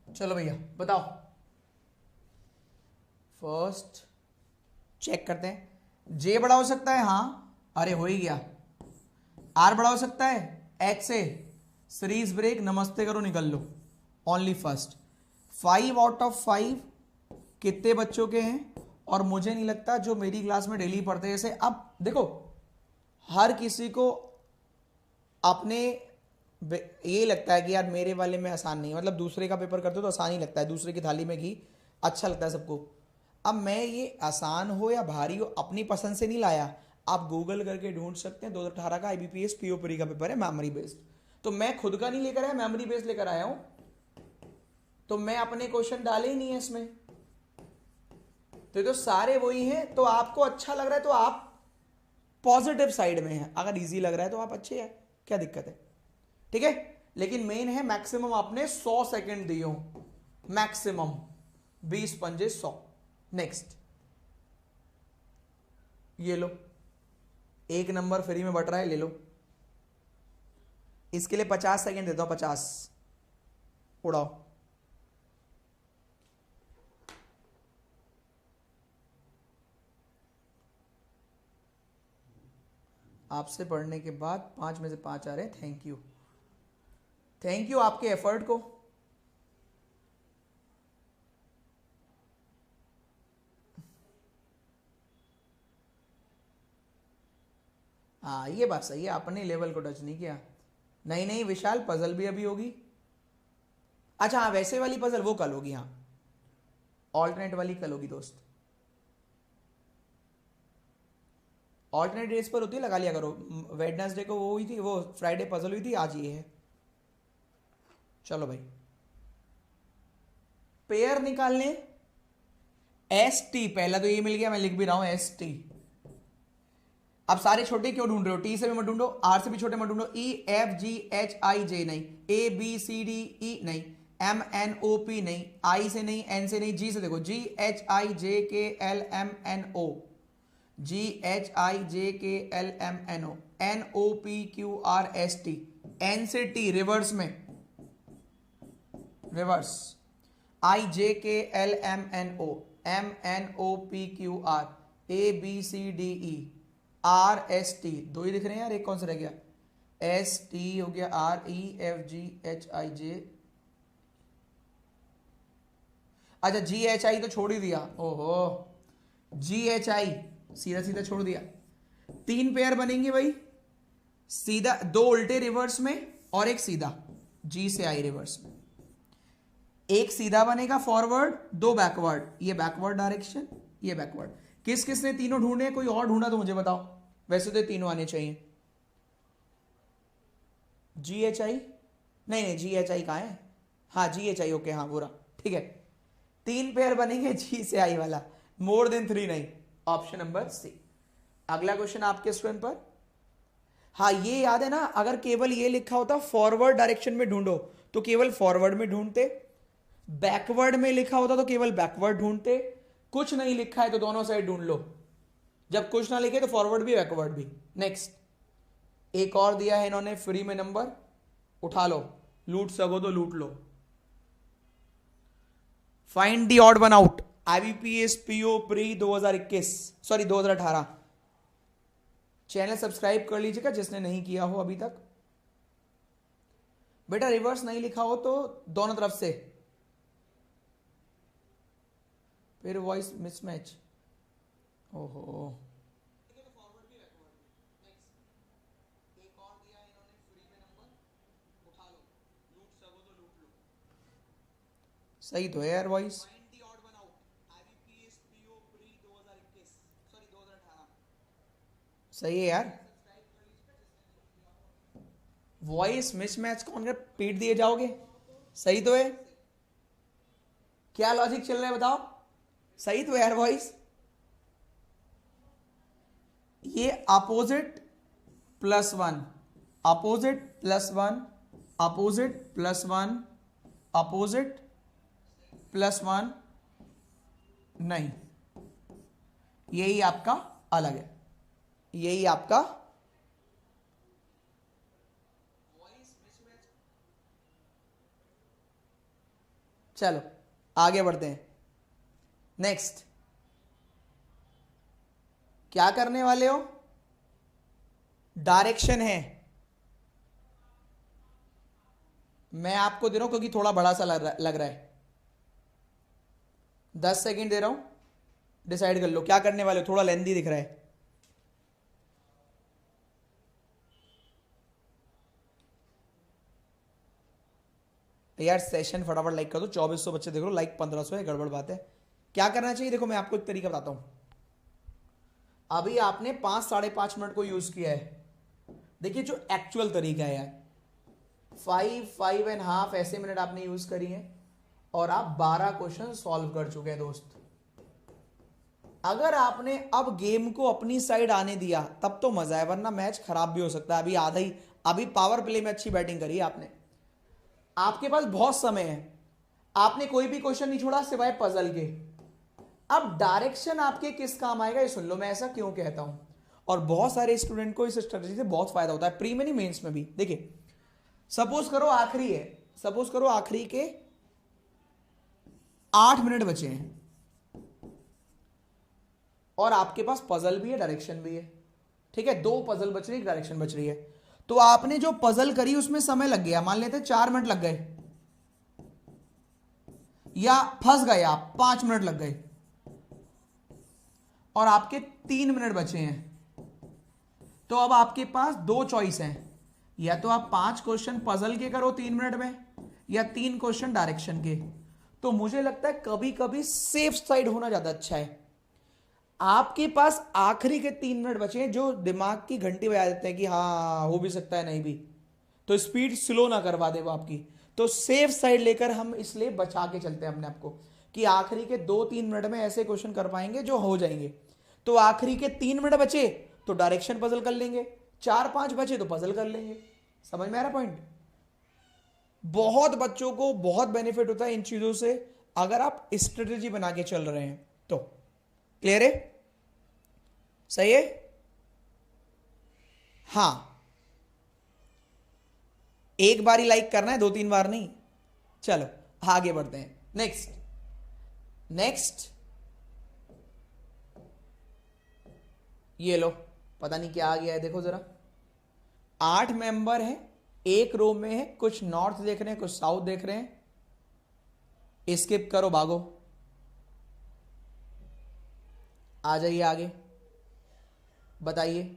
चलो भैया बताओ, फर्स्ट चेक करते हैं। जे बड़ा हो सकता है, हाँ, अरे हो ही गया। आर बड़ा हो सकता है, एक्स से सीरीज ब्रेक, नमस्ते करो, निकल लो, ओनली फर्स्ट। 5 आउट ऑफ 5 कितने बच्चों के हैं? और मुझे नहीं लगता जो मेरी क्लास में डेली पढ़ते हैं, जैसे अब देखो हर किसी को अपने ये लगता है कि यार मेरे वाले में आसान नहीं है, मतलब दूसरे का पेपर करते हो तो आसान ही लगता है, दूसरे की थाली में घी अच्छा लगता है सबको। अब मैं ये आसान हो या भारी हो अपनी पसंद से नहीं लाया, आप गूगल करके ढूंढ सकते हैं। 2018 का IBPS PO प्री का पेपर है, मेमोरी बेस्ड। तो मैं खुद का नहीं लेकर आया, मेमोरी बेस्ड लेकर आया हूं, तो मैं अपने क्वेश्चन डाले ही नहीं है इसमें, तो सारे वही हैं। तो आपको अच्छा लग रहा है तो आप पॉजिटिव साइड में हैं, अगर इजी लग रहा है तो आप अच्छे हैं, क्या दिक्कत है, ठीक है। लेकिन मेन है मैक्सिमम आपने 100 सेकंड दिए हो, मैक्सिमम 20 पंजे 100। नेक्स्ट ये लो, 1 नंबर फ्री में बट रहा है, ले लो। इसके लिए 50 सेकंड देता हूं, 50 उड़ाओ। आपसे पढ़ने के बाद 5 में से 5 आ रहे हैं, थैंक यू, थैंक यू आपके एफर्ट को। हाँ ये बात सही है, अपने लेवल को टच नहीं किया। नहीं नहीं विशाल, पजल भी अभी होगी। अच्छा हाँ, वैसे वाली पजल वो कल होगी, हाँ ऑल्टरनेट वाली कल होगी दोस्त। ऑल्टरनेट डेज पर होती है, लगा लिया करो। वेडनेसडे को वो हुई थी, वो फ्राइडे पजल हुई थी, आज ये है। चलो भाई, पेयर निकालने ST, पहला तो ये मिल गया, मैं लिख भी रहा हूं ST। अब सारे छोटे क्यों ढूंढ रहे हो? T से भी मत ढूंढो, R से भी छोटे मत ढूंढो, E F G H I J नहीं, A B C D E नहीं, M N O P नहीं, I से नहीं, N से नहीं, G से देखो, G H I J K L M N O, G H I J K L M N O, N O P Q R S T, N से T reverse में, reverse, I J K L M N O, M N O P Q R, A B C D E, R S T, दो ही दिख रहे हैं यार, एक कौन सा रह गया? S T हो गया, R E F G H I J, अच्छा G H I तो छोड़ ही दिया, ओहो G H I सीधा सीधा छोड़ दिया। 3 पेयर बनेंगे भाई, सीधा 2 उल्टे रिवर्स में और एक सीधा, G से I रिवर्स में। एक सीधा बनेगा फॉरवर्ड, 2 बैकवर्ड, ये बैकवर्ड डायरेक्शन, ये बैकवर्ड। किस किस ने तीनों ढूंढे? कोई और ढूंढा तो मुझे बताओ, वैसे तो तीनों आने चाहिए। GHI नहीं नहीं, GHI कहां है? हाँ GHI, ओके हाँ पूरा ठीक है। 3 पेयर बनेंगे G से I वाला, मोर देन 3 नहीं, ऑप्शन नंबर C। अगला क्वेश्चन आपके स्क्रीन पर। हाँ ये याद है ना, अगर केवल ये लिखा होता फॉरवर्ड डायरेक्शन में ढूंढो तो केवल फॉरवर्ड में ढूंढते, बैकवर्ड में लिखा होता तो केवल बैकवर्ड ढूंढते, कुछ नहीं लिखा है तो दोनों साइड ढूंढ लो, जब कुछ ना लिखे तो फॉरवर्ड भी बैकवर्ड भी। नेक्स्ट, एक और दिया है इन्होंने फ्री में नंबर, उठा लो, लूट सको तो लूट लो। Find the odd one out, IBPS PO pre 2021 sorry 2018। Channel subscribe कर लीजिएगा जिसने नहीं किया हो अभी तक। बेटा रिवर्स नहीं लिखा हो तो दोनों तरफ से, फिर वॉइस मिसमैच, ओहो। सही तो है यार वॉइस, सही है यार। वॉइस मिसमैच कौन कर, पीट दिए जाओगे? सही तो है, क्या लॉजिक चल रहा है बताओ? सही तो है यार वॉइस। ये अपोजिट +1, अपोजिट +1, अपोजिट +1, अपोजिट +1 नहीं, यही आपका अलग है, यही आपका चलो आगे बढ़ते हैं। नेक्स्ट, क्या करने वाले हो? डायरेक्शन है, मैं आपको दे रहा हूं क्योंकि थोड़ा बड़ा सा लग रहा है। 10 सेकंड दे रहा हूं, डिसाइड कर लो क्या करने वाले हो। थोड़ा लेंदी दिख रहा है। यार सेशन फटाफट लाइक कर दो। 2400 बच्चे देख लो, लाइक 1500 है, गड़बड़ बात है। क्या करना चाहिए? देखो मैं आपको एक तरीका बताता हूं। अभी आपने 5-5.5 मिनट को यूज किया है। देखिए जो एक्चुअल तरीका है यार, 5.5 ऐसे मिनट आपने यूज करी है और आप 12 क्वेश्चन सॉल्व कर चुके हैं दोस्त। अगर आपने अब गेम को अपनी साइड आने दिया तब तो मजा है, वरना मैच खराब भी हो सकता है। अभी आधा ही, अभी पावर प्ले में अच्छी बैटिंग करी है आपने, आपके पास बहुत समय है, आपने कोई भी क्वेश्चन नहीं छोड़ा सिवाय पजल के। अब डायरेक्शन आपके किस काम आएगा ये सुन लो, मैं ऐसा क्यों कहता हूं। और बहुत सारे स्टूडेंट को इस स्ट्रेटजी से बहुत फायदा होता है, प्री में नहीं मेंस में भी। देखिए सपोज करो आखिरी है, सपोज करो आखिरी के 8 मिनट बचे हैं और आपके पास पजल भी है, डायरेक्शन भी है, ठीक है। 2 पजल बच रही है, एक डायरेक्शन बच रही है। तो आपने जो पजल करी उसमें समय लग गया, मान लेते 4 मिनट लग गए, या फंस गए आप 5 मिनट लग गए, और आपके 3 मिनट बचे हैं। तो अब आपके पास 2 चॉइस हैं, या तो आप 5 क्वेश्चन पजल के करो 3 मिनट में, या 3 क्वेश्चन डायरेक्शन के। तो मुझे लगता है कभी कभी सेफ साइड होना ज्यादा अच्छा है। आपके पास आखिरी के 3 मिनट बचे हैं जो दिमाग की घंटी बजा देते हैं कि हाँ हो भी सकता है नहीं भी, तो स्पीड स्लो ना करवा दे वो आपकी। तो सेफ साइड लेकर हम इसलिए बचा के चलते हैं अपने आप को कि आखिरी के 2-3 मिनट में ऐसे क्वेश्चन कर पाएंगे जो हो जाएंगे। तो आखिरी के 3 मिनट बचे तो डायरेक्शन पजल कर लेंगे, 4-5 बचे तो पजल कर लेंगे। समझ में आ रहा पॉइंट? बहुत बच्चों को बहुत बेनिफिट होता है इन चीजों से अगर आप स्ट्रेटेजी बना के चल रहे हैं तो। क्लियर है? सही है? हां, एक बार ही लाइक करना है, 2-3 बार नहीं। चलो आगे बढ़ते हैं। नेक्स्ट ये लो, पता नहीं क्या आ गया है, देखो जरा। 8 मेंबर हैं, एक रो में है, कुछ नॉर्थ देख रहे हैं, कुछ साउथ देख रहे हैं। स्किप करो, भागो, आ जाइए आगे, बताइए।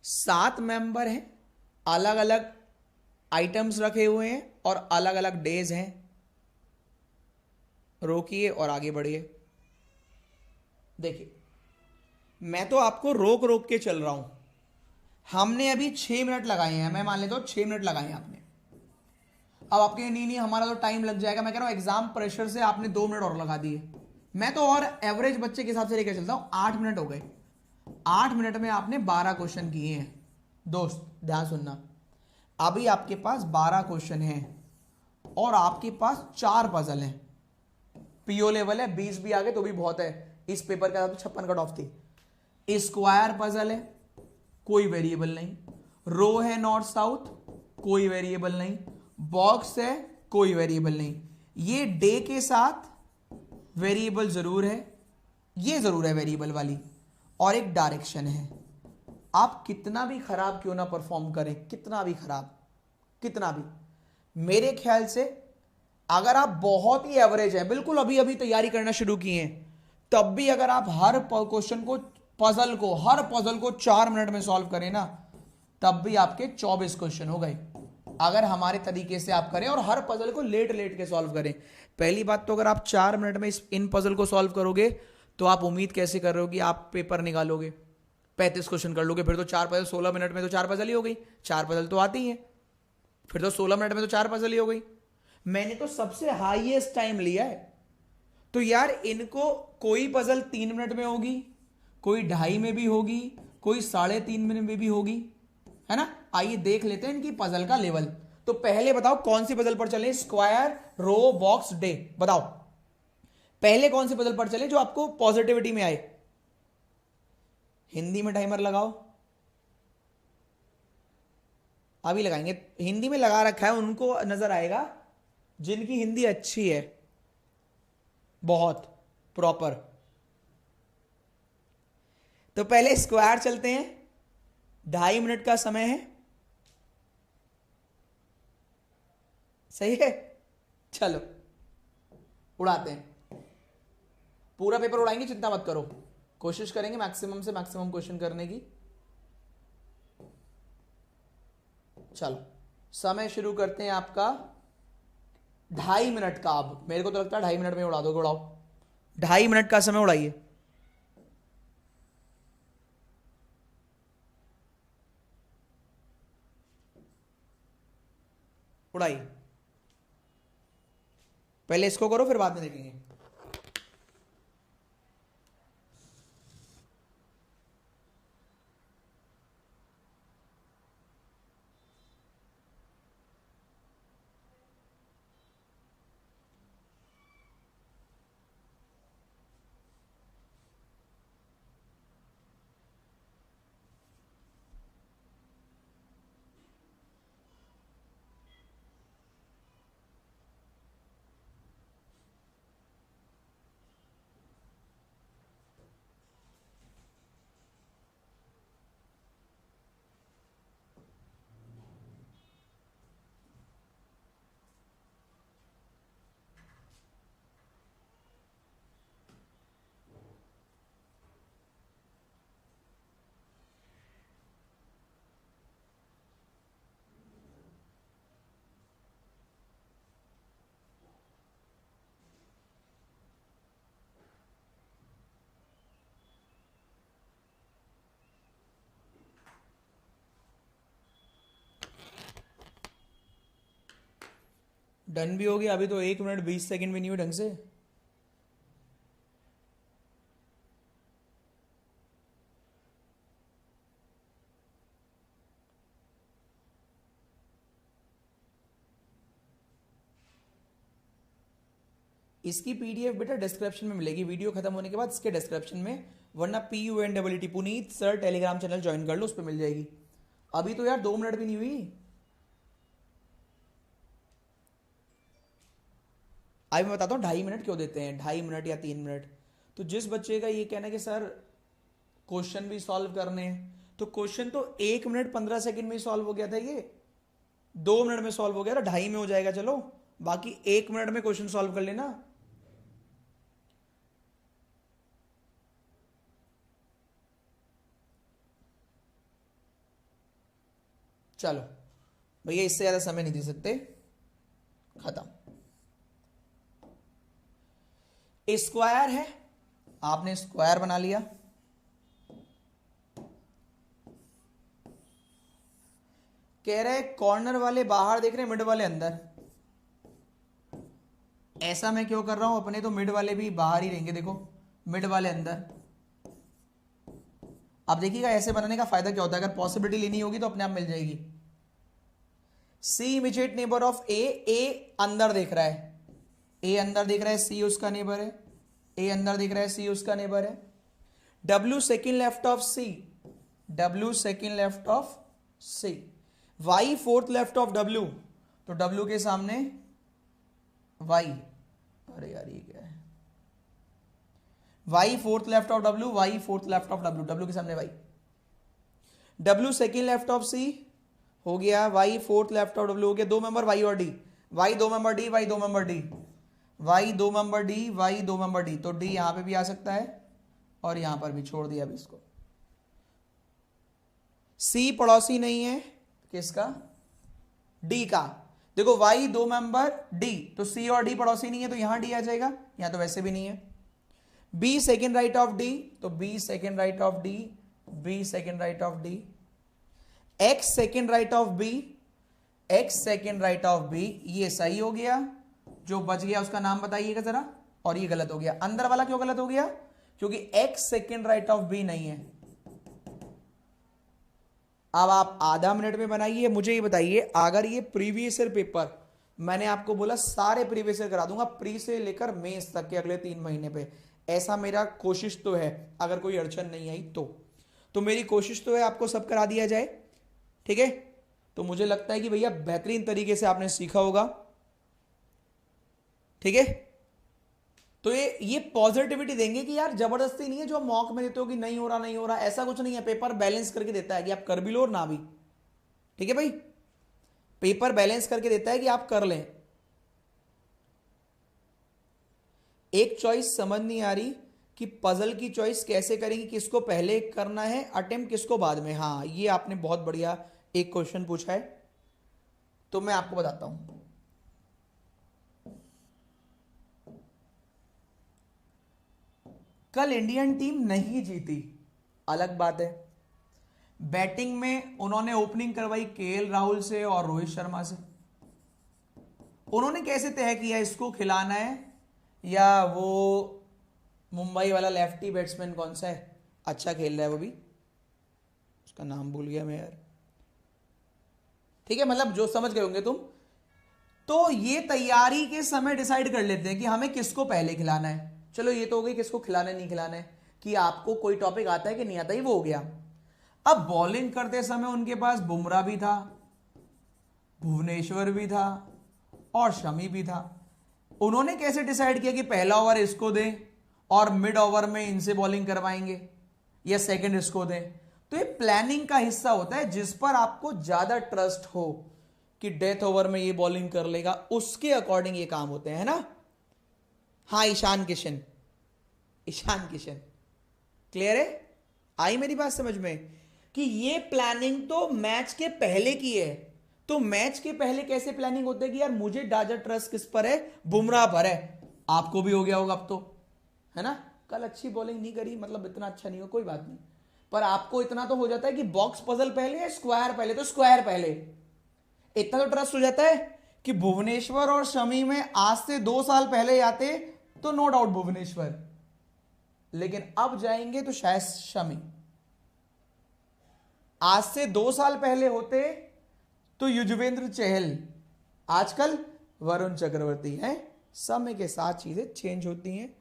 7 मेंबर हैं, अलग अलग आइटम्स रखे हुए हैं और अलग अलग डेज हैं। रोकिए और आगे बढ़िए। देखिए मैं तो आपको रोक रोक के चल रहा हूं। हमने अभी 6 मिनट लगाए हैं, मैं मान लेता हूं 6 मिनट लगाए हैं आपने। अब आपके नहीं हमारा तो टाइम लग जाएगा। मैं कह रहा हूं एग्जाम प्रेशर से आपने 2 मिनट और लगा दिए। मैं तो और एवरेज बच्चे के हिसाब से लेकर चलता हूं। 8 मिनट हो गए, 8 मिनट में आपने 12 क्वेश्चन किए हैं। दोस्त ध्यान सुनना, अभी आपके पास 12 क्वेश्चन हैं और आपके पास 4 पजल हैं। पीओ लेवल है, 20 भी आ गए तो भी बहुत है। इस पेपर का 56 कट ऑफ थी। स्क्वायर पजल है, कोई वेरिएबल नहीं। रो है नॉर्थ साउथ, कोई वेरिएबल नहीं। बॉक्स है, कोई वेरिएबल नहीं। ये डे के साथ वेरिएबल जरूर है, ये जरूर है वेरिएबल वाली, और एक डायरेक्शन है। आप कितना भी खराब क्यों ना परफॉर्म करें, कितना भी खराब, कितना भी, मेरे ख्याल से अगर आप बहुत ही एवरेज है, बिल्कुल अभी अभी तैयारी करना शुरू किए हैं, तब भी अगर आप हर क्वेश्चन को हर पजल को 4 मिनट में सॉल्व करें ना, तब भी आपके 24 क्वेश्चन हो गए। अगर हमारे तरीके से आप करें और हर पजल को लेट लेट के सॉल्व करें। पहली बात तो अगर आप 4 मिनट में इन पजल को सॉल्व करोगे तो आप उम्मीद कैसे कर रहे हो कि आप पेपर निकालोगे, 35 क्वेश्चन कर लोगे? फिर तो 4 पजल 16 मिनट में तो 4 पजल ही हो गई। 4 पजल तो आती है, फिर तो 16 मिनट में तो 4 पजल ही हो गई। मैंने तो सबसे हाईएस्ट टाइम लिया है। तो यार इनको कोई पजल 3 मिनट में होगी, कोई 2.5 में भी होगी, कोई 3.5 मिनट में भी होगी, है ना। आइए देख लेते हैं इनकी पजल का लेवल। तो पहले बताओ कौन सी पजल पर चले? स्क्वायर, रो, बॉक्स, डे। बताओ पहले कौन सी पजल पर चले जो आपको पॉजिटिविटी में आए? हिंदी में टाइमर लगाओ, अभी लगाएंगे। हिंदी में लगा रखा है, उनको नजर आएगा जिनकी हिंदी अच्छी है, बहुत प्रॉपर। तो पहले स्क्वायर चलते हैं, 2.5 मिनट का समय है, सही है। चलो उड़ाते हैं, पूरा पेपर उड़ाएंगे, चिंता मत करो, कोशिश करेंगे मैक्सिमम से मैक्सिमम क्वेश्चन करने की। चलो समय शुरू करते हैं आपका 2.5 मिनट का। अब मेरे को तो लगता है 2.5 मिनट में उड़ा दोगे, उड़ाओ। 2.5 मिनट का समय उड़ाइए। उड़ाइए, पहले इसको करो फिर बाद में देखेंगे। डन भी हो गया। अभी तो 1 मिनट 20 सेकंड भी नहीं हुई ढंग से। इसकी पीडीएफ बेटा डिस्क्रिप्शन में मिलेगी, वीडियो खत्म होने के बाद इसके डिस्क्रिप्शन में, वरना PUNWT Puneet sir Telegram channel join कर लो, उस पर मिल जाएगी। अभी तो यार 2 मिनट भी नहीं हुई। अभी मैं बताता हूँ 2.5 मिनट क्यों देते हैं, 2.5 मिनट या 3 मिनट। तो जिस बच्चे का ये कहना है कि सर क्वेश्चन भी सॉल्व करने हैं, तो क्वेश्चन तो 1 मिनट 15 सेकंड में ही सॉल्व हो गया था, ये 2 मिनट में सॉल्व हो गया, 2.5 में हो जाएगा। चलो बाकी 1 मिनट में क्वेश्चन सॉल्व कर लेना। चलो भैया इससे ज्यादा समय नहीं दे सकते, खत्म। स्क्वायर है, आपने स्क्वायर बना लिया। कह रहे कॉर्नर वाले बाहर देख रहे हैं, मिड वाले अंदर। ऐसा मैं क्यों कर रहा हूं, अपने तो मिड वाले भी बाहर ही रहेंगे, देखो मिड वाले अंदर। अब देखिएगा ऐसे बनाने का फायदा क्या होता है, अगर पॉसिबिलिटी लेनी होगी तो अपने आप मिल जाएगी। सी इमीडिएट नेबर ऑफ ए अंदर देख रहा है, ए अंदर देख रहा है, सी उसका नेबर है, ए अंदर देख रहा है, सी उसका नेबर है। W second left of C, W second left of C. Y fourth left of W, तो डब्ल्यू के सामने वाई। अरे यार ये क्या है, Y fourth left of W, Y fourth left of W, W के सामने Y. W second left of C हो गया, Y fourth left of W हो गया। 2 मेंबर वाई और D, Y 2 member D, Y 2 member D, Y 2 member D, Y 2 member D. तो D यहां पे भी आ सकता है और यहां पर भी, छोड़ दिया अभी इसको। सी पड़ोसी नहीं है किसका, डी का। देखो वाई 2 मेंबर डी, तो सी और डी पड़ोसी नहीं है, तो यहां डी आ जाएगा, यहां तो वैसे भी नहीं है। B second right of D, तो B second right of D, B second right of D. X second right of B, X second right of B. ये सही हो गया, जो बच गया उसका नाम बताइएगा जरा। और ये गलत हो गया। अंदर वाला क्यों गलत हो गया, क्योंकि X second right of B नहीं है। अब आप आधा मिनट में बनाइए। मुझे ये बताइए, अगर ये प्रीवियस ईयर पेपर, मैंने आपको बोला सारे प्रीवियस ईयर करा दूंगा, प्री से लेकर मेंस तक के अगले 3 महीने पे, ऐसा मेरा कोशिश तो है, अगर कोई अड़चन नहीं आई तो मेरी कोशिश तो है आपको सब करा दिया जाए, ठीक है। तो मुझे लगता है कि भैया बेहतरीन तरीके से आपने सीखा होगा, ठीक है। तो ये पॉजिटिविटी देंगे कि यार जबरदस्ती नहीं है जो मॉक में देते हो कि नहीं हो रहा नहीं हो रहा, ऐसा कुछ नहीं है। पेपर बैलेंस करके देता है कि आप कर भी लो और ना भी। ठीक है भाई, पेपर बैलेंस करके देता है कि आप कर लें। एक चॉइस समझ नहीं आ रही कि पजल की चॉइस कैसे करेंगे, किसको पहले करना है अटेम्प्ट, किसको बाद में। हाँ, ये आपने बहुत बढ़िया एक क्वेश्चन पूछा है, तो मैं आपको बताता हूं। कल इंडियन टीम नहीं जीती, अलग बात है। बैटिंग में उन्होंने ओपनिंग करवाई केएल राहुल से और रोहित शर्मा से। उन्होंने कैसे तय किया इसको खिलाना है, या वो मुंबई वाला लेफ्टी बैट्समैन कौन सा है, अच्छा खेल रहा है वो भी, उसका नाम भूल गया मैं यार। ठीक है, मतलब जो समझ गए होंगे तुम। तो ये तैयारी के समय डिसाइड कर लेते हैं कि हमें किसको पहले खिलाना है। चलो ये तो हो गई किसको खिलाना है नहीं खिलाना है, कि आपको कोई टॉपिक आता है कि नहीं आता, ही वो हो गया। अब बॉलिंग करते समय उनके पास बुमराह भी था, भुवनेश्वर भी था और शमी भी था। उन्होंने कैसे डिसाइड किया कि पहला ओवर इसको दें और मिड ओवर में इनसे बॉलिंग करवाएंगे, या सेकंड इसको दें। तो ये प्लानिंग का हिस्सा होता है, जिस पर आपको ज्यादा ट्रस्ट हो कि डेथ ओवर में ये बॉलिंग कर लेगा, उसके अकॉर्डिंग ये काम होते हैं, है ना। हाँ, ईशान किशन क्लियर है, आई मेरी बात समझ में, कि ये प्लानिंग तो मैच के पहले की है। तो मैच के पहले कैसे प्लानिंग होती है कि यार मुझे ज्यादा ट्रस्ट किस पर है, बुमराह पर है। आपको भी हो गया होगा अब तो, है ना। कल अच्छी बॉलिंग नहीं करी, मतलब इतना अच्छा नहीं हो, कोई बात नहीं, पर आपको इतना तो हो जाता है कि बॉक्स पजल पहले या स्क्वायर पहले, तो स्क्वायर पहले। इतना तो ट्रस्ट हो जाता है कि भुवनेश्वर और शमी में आज से 2 साल पहले आते तो नो डाउट भुवनेश्वर, लेकिन अब जाएंगे तो शायद शमी। आज से 2 साल पहले होते तो युजवेंद्र चहल, आजकल वरुण चक्रवर्ती हैं। समय के साथ चीजें चेंज होती हैं।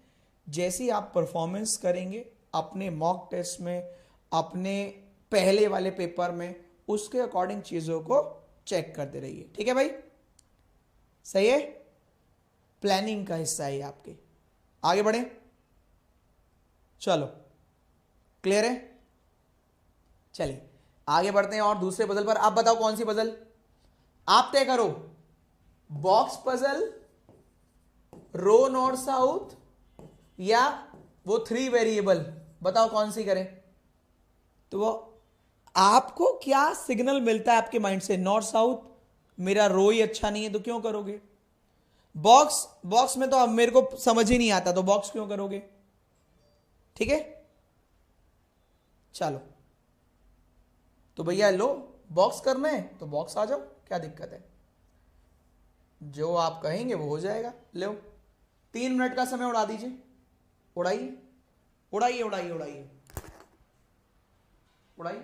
जैसी आप परफॉर्मेंस करेंगे अपने मॉक टेस्ट में, अपने पहले वाले पेपर में, उसके अकॉर्डिंग चीजों को चेक करते रहिए। ठीक है भाई, सही है, प्लानिंग का हिस्सा है आपके। आगे बढ़े, चलो क्लियर है। चलिए आगे बढ़ते हैं और दूसरे पजल पर। आप बताओ कौन सी पजल, आप तय करो। बॉक्स पजल, रो नॉर्थ साउथ, या वो 3 वेरिएबल, बताओ कौन सी करें। तो वो आपको क्या सिग्नल मिलता है आपके माइंड से, नॉर्थ साउथ, मेरा रो ही अच्छा नहीं है तो क्यों करोगे। बॉक्स में तो अब मेरे को समझ ही नहीं आता, तो बॉक्स क्यों करोगे। ठीक है, चलो तो भैया लो, बॉक्स करना है तो बॉक्स आ जाओ, क्या दिक्कत है। जो आप कहेंगे वो हो जाएगा। लो 3 मिनट का समय उड़ा दीजिए, उड़ाइए उड़ाइए उड़ाइए उड़ाइए उड़ाइए।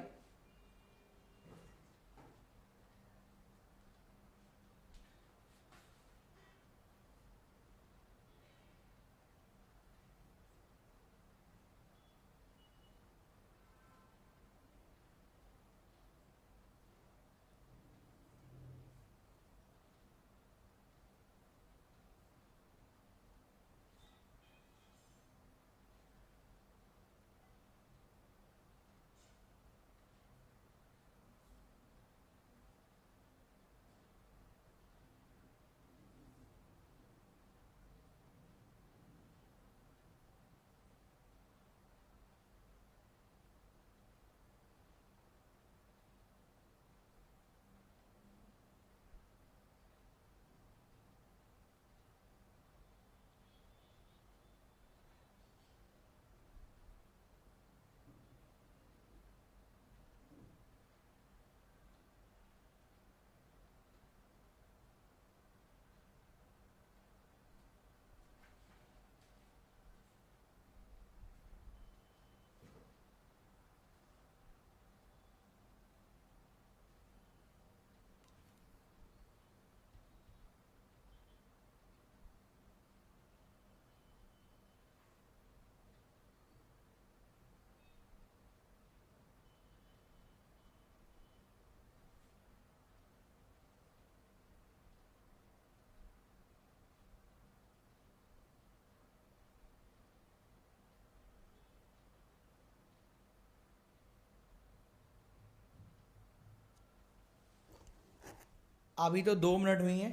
अभी तो 2 मिनट हुई हैं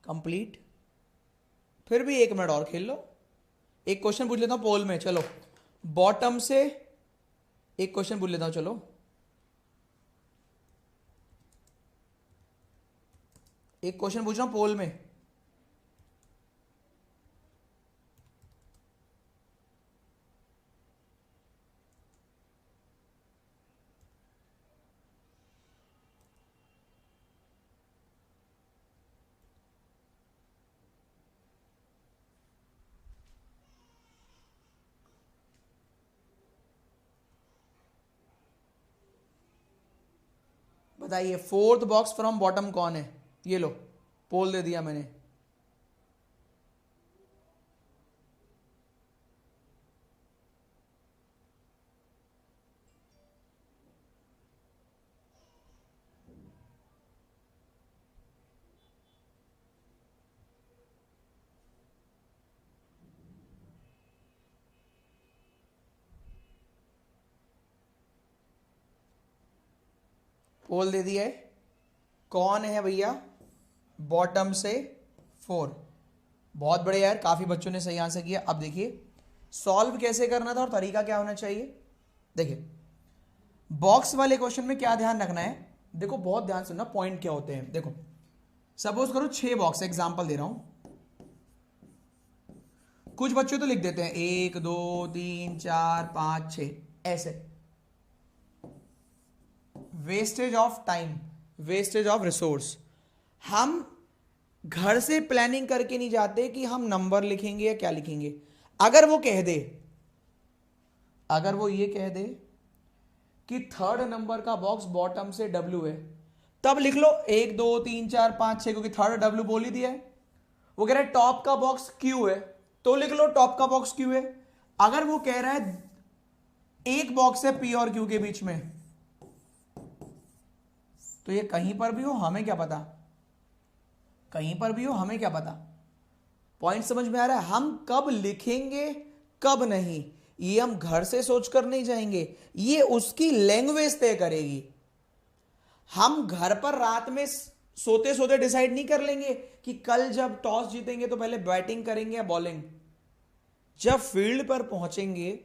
कंप्लीट, फिर भी 1 मिनट और खेल लो। एक क्वेश्चन पूछ लेता हूं पोल में, चलो बॉटम से एक क्वेश्चन पूछ लेता हूं, चलो एक क्वेश्चन पूछ रहा हूं पोल में। बताइए 4th बॉक्स फ्रॉम बॉटम कौन है? ये लो पोल दे दिया मैंने। पोल दे दिया है, कौन है भैया बॉटम से 4? बहुत बढ़िया यार, काफी बच्चों ने सही आंसर किया। अब देखिए सॉल्व कैसे करना था और तरीका क्या होना चाहिए। देखिए बॉक्स वाले क्वेश्चन में क्या ध्यान रखना है, देखो बहुत ध्यान सुनना, पॉइंट क्या होते हैं। देखो सपोज करो 6 बॉक्स, एग्जांपल दे रहा हूं। कुछ बच्चे तो लिख देते हैं 1 2 3 4 5 6 ऐसे। Wastage of time, wastage of resource. हम घर से प्लानिंग करके नहीं जाते कि हम नंबर लिखेंगे या क्या लिखेंगे। अगर वो कह दे, अगर वो ये कह दे कि 3rd नंबर का बॉक्स बॉटम से W है, तब लिख लो 1 2 3 4 5 6, क्योंकि 3rd W बोल ही दिया है। वो कह रहा है टॉप का बॉक्स Q है, तो लिख लो टॉप का बॉक्स Q है। अगर वो कह रहा है एक बॉक्स है P और Q के बीच में, तो ये कहीं पर भी हो हमें क्या पता, कहीं पर भी हो हमें क्या पता। पॉइंट समझ में आ रहा है? हम कब लिखेंगे कब नहीं, ये हम घर से सोचकर नहीं जाएंगे, ये उसकी लैंग्वेज तय करेगी। हम घर पर रात में सोते सोते डिसाइड नहीं कर लेंगे कि कल जब टॉस जीतेंगे तो पहले बैटिंग करेंगे या बॉलिंग। जब फील्ड पर पहुंचेंगे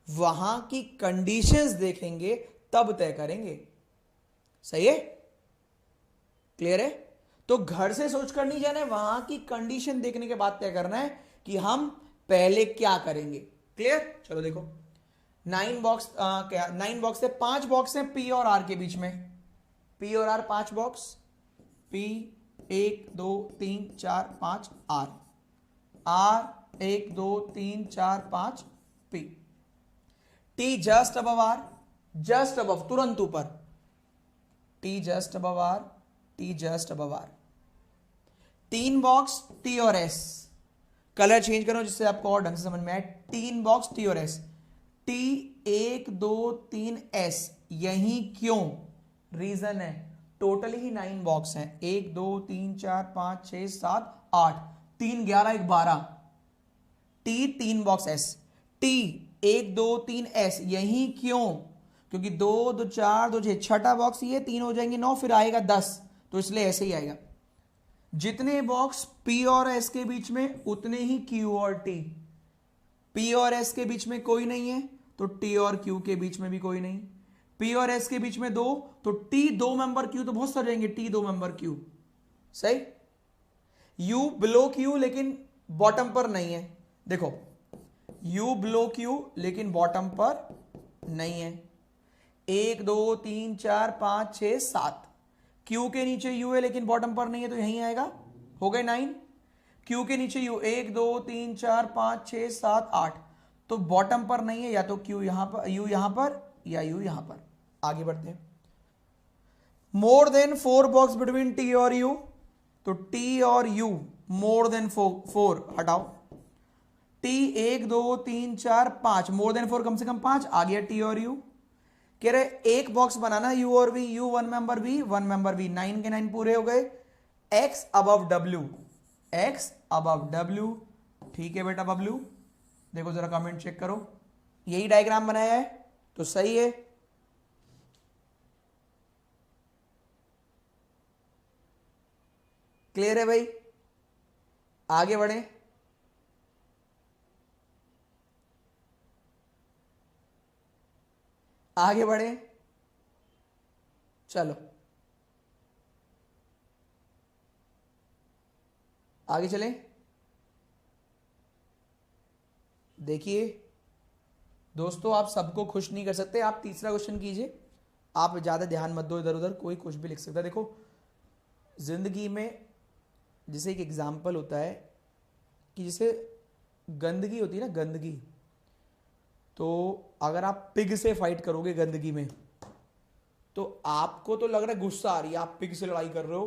वहां की कंडीशंस देखेंगे तब तय करेंगे। सही है? क्लियर है? तो घर से सोचकर नहीं जाना है, वहां की कंडीशन देखने के बाद तय करना है कि हम पहले क्या करेंगे। क्लियर? चलो देखो 9 बॉक्स, क्या 9 बॉक्स है, 5 बॉक्स हैं P और R के बीच में। P और R 5 box, P 1 2 3 4 5 R, R 1 2 3 4 5 P, T just above R, just above तुरंत ऊपर, T just above R, T just above R। 3 box T और S, कलर चेंज करो जिससे आपको और ढंग से समझ में आए। 3 बॉक्स T और S, T 1 2 3 S, यही क्यों? रीजन है टोटल ही 9 बॉक्स हैं, 1 2 3 4 5 6 7 8, 3 11 1 12, T 3 box S, T 1 2 3 S, यही क्यों? क्योंकि 2 2 4 2 6, छठा बॉक्स ये 3 हो जाएंगे 9, फिर आएगा 10, तो इसलिए ऐसे ही आएगा। जितने बॉक्स P और S के बीच में उतने ही Q और T। P और S के बीच में कोई नहीं है तो T और Q के बीच में भी कोई नहीं। P और S के बीच में 2, तो T 2 मेंबर Q तो बहुत सारे रहेंगे, T 2 मेंबर Q। सही? U बिलो Q लेकिन बॉटम पर नहीं है। देखो U बिलो Q लेकिन बॉटम पर नहीं है। 1 2 3 4 5 6 7, Q के नीचे U है लेकिन बॉटम पर नहीं है, तो यहीं आएगा। हो गए 9। Q के नीचे U, 1 2 3 4 5 6 7 8, तो बॉटम पर नहीं है, या तो Q यहां पर, U यहां पर, या U यहां पर। आगे बढ़ते हैं। More than 4 box between T और U, तो T और U मोर देन 4 हटाओ। T 1 2 3 4 5, मोर देन 4 कम से कम 5, आ गया T और U। कह रहे एक बॉक्स बनाना U और V, U 1 member V 1 member V, 9 के 9 पूरे हो गए। X above W, X above W, ठीक है बेटा बबलू। देखो जरा कमेंट चेक करो, यही डायग्राम बनाया है तो सही है। क्लियर है भाई? आगे बढ़े। आगे बढ़े, चलो आगे चलें। देखिए दोस्तों, आप सबको खुश नहीं कर सकते। आप तीसरा क्वेश्चन कीजिए। आप ज़्यादा ध्यान मत दो इधर उधर, कोई कुछ भी लिख सकता है। देखो जिंदगी में जैसे एक एग्जाम्पल होता है कि जैसे गंदगी होती है ना, गंदगी, तो अगर आप पिग से फाइट करोगे गंदगी में, तो आपको तो लग रहा है गुस्सा आ रही है, आप पिग से लड़ाई कर रहे हो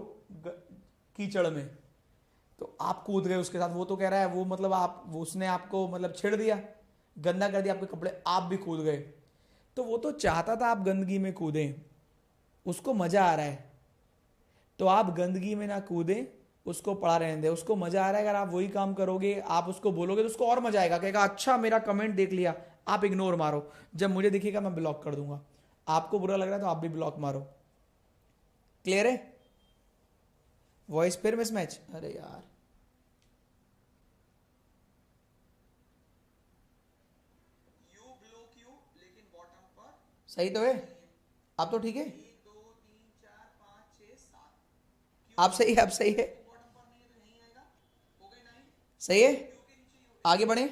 कीचड़ में, तो आप कूद गए उसके साथ। वो तो कह रहा है वो मतलब आप, वो उसने आपको मतलब छेड़ दिया, गंदा कर दिया आपके कपड़े, आप भी कूद गए। तो वो तो चाहता था आप गंदगी में कूदें, उसको मजा आ रहा है, तो आप गंदगी में ना कूदें, उसको पड़ा रहने दें। उसको मजा आ रहा है, अगर आप वही काम करोगे, आप उसको बोलोगे तो उसको और मजा आएगा, कहेगा अच्छा मेरा कमेंट देख लिया, आप इग्नोर मारो, जब मुझे दिखेगा मैं ब्लॉक कर दूंगा। आपको बुरा लग रहा है तो आप भी ब्लॉक मारो। क्लियर है? वॉइस फिर मिसमैच, अरे यार सही तो है, आप तो ठीक है, आप सही है, आप सही है, सही है। आगे बढ़े,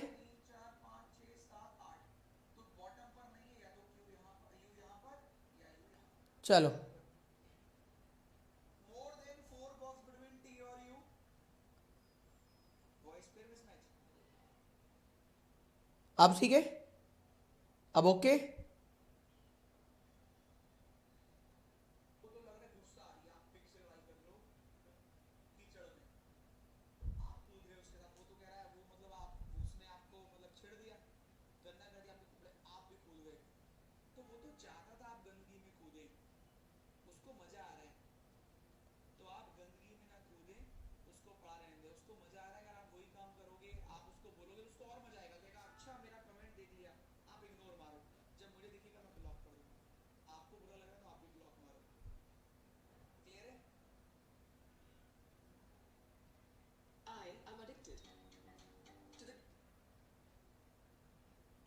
चलो अब ठीक है, अब ओके।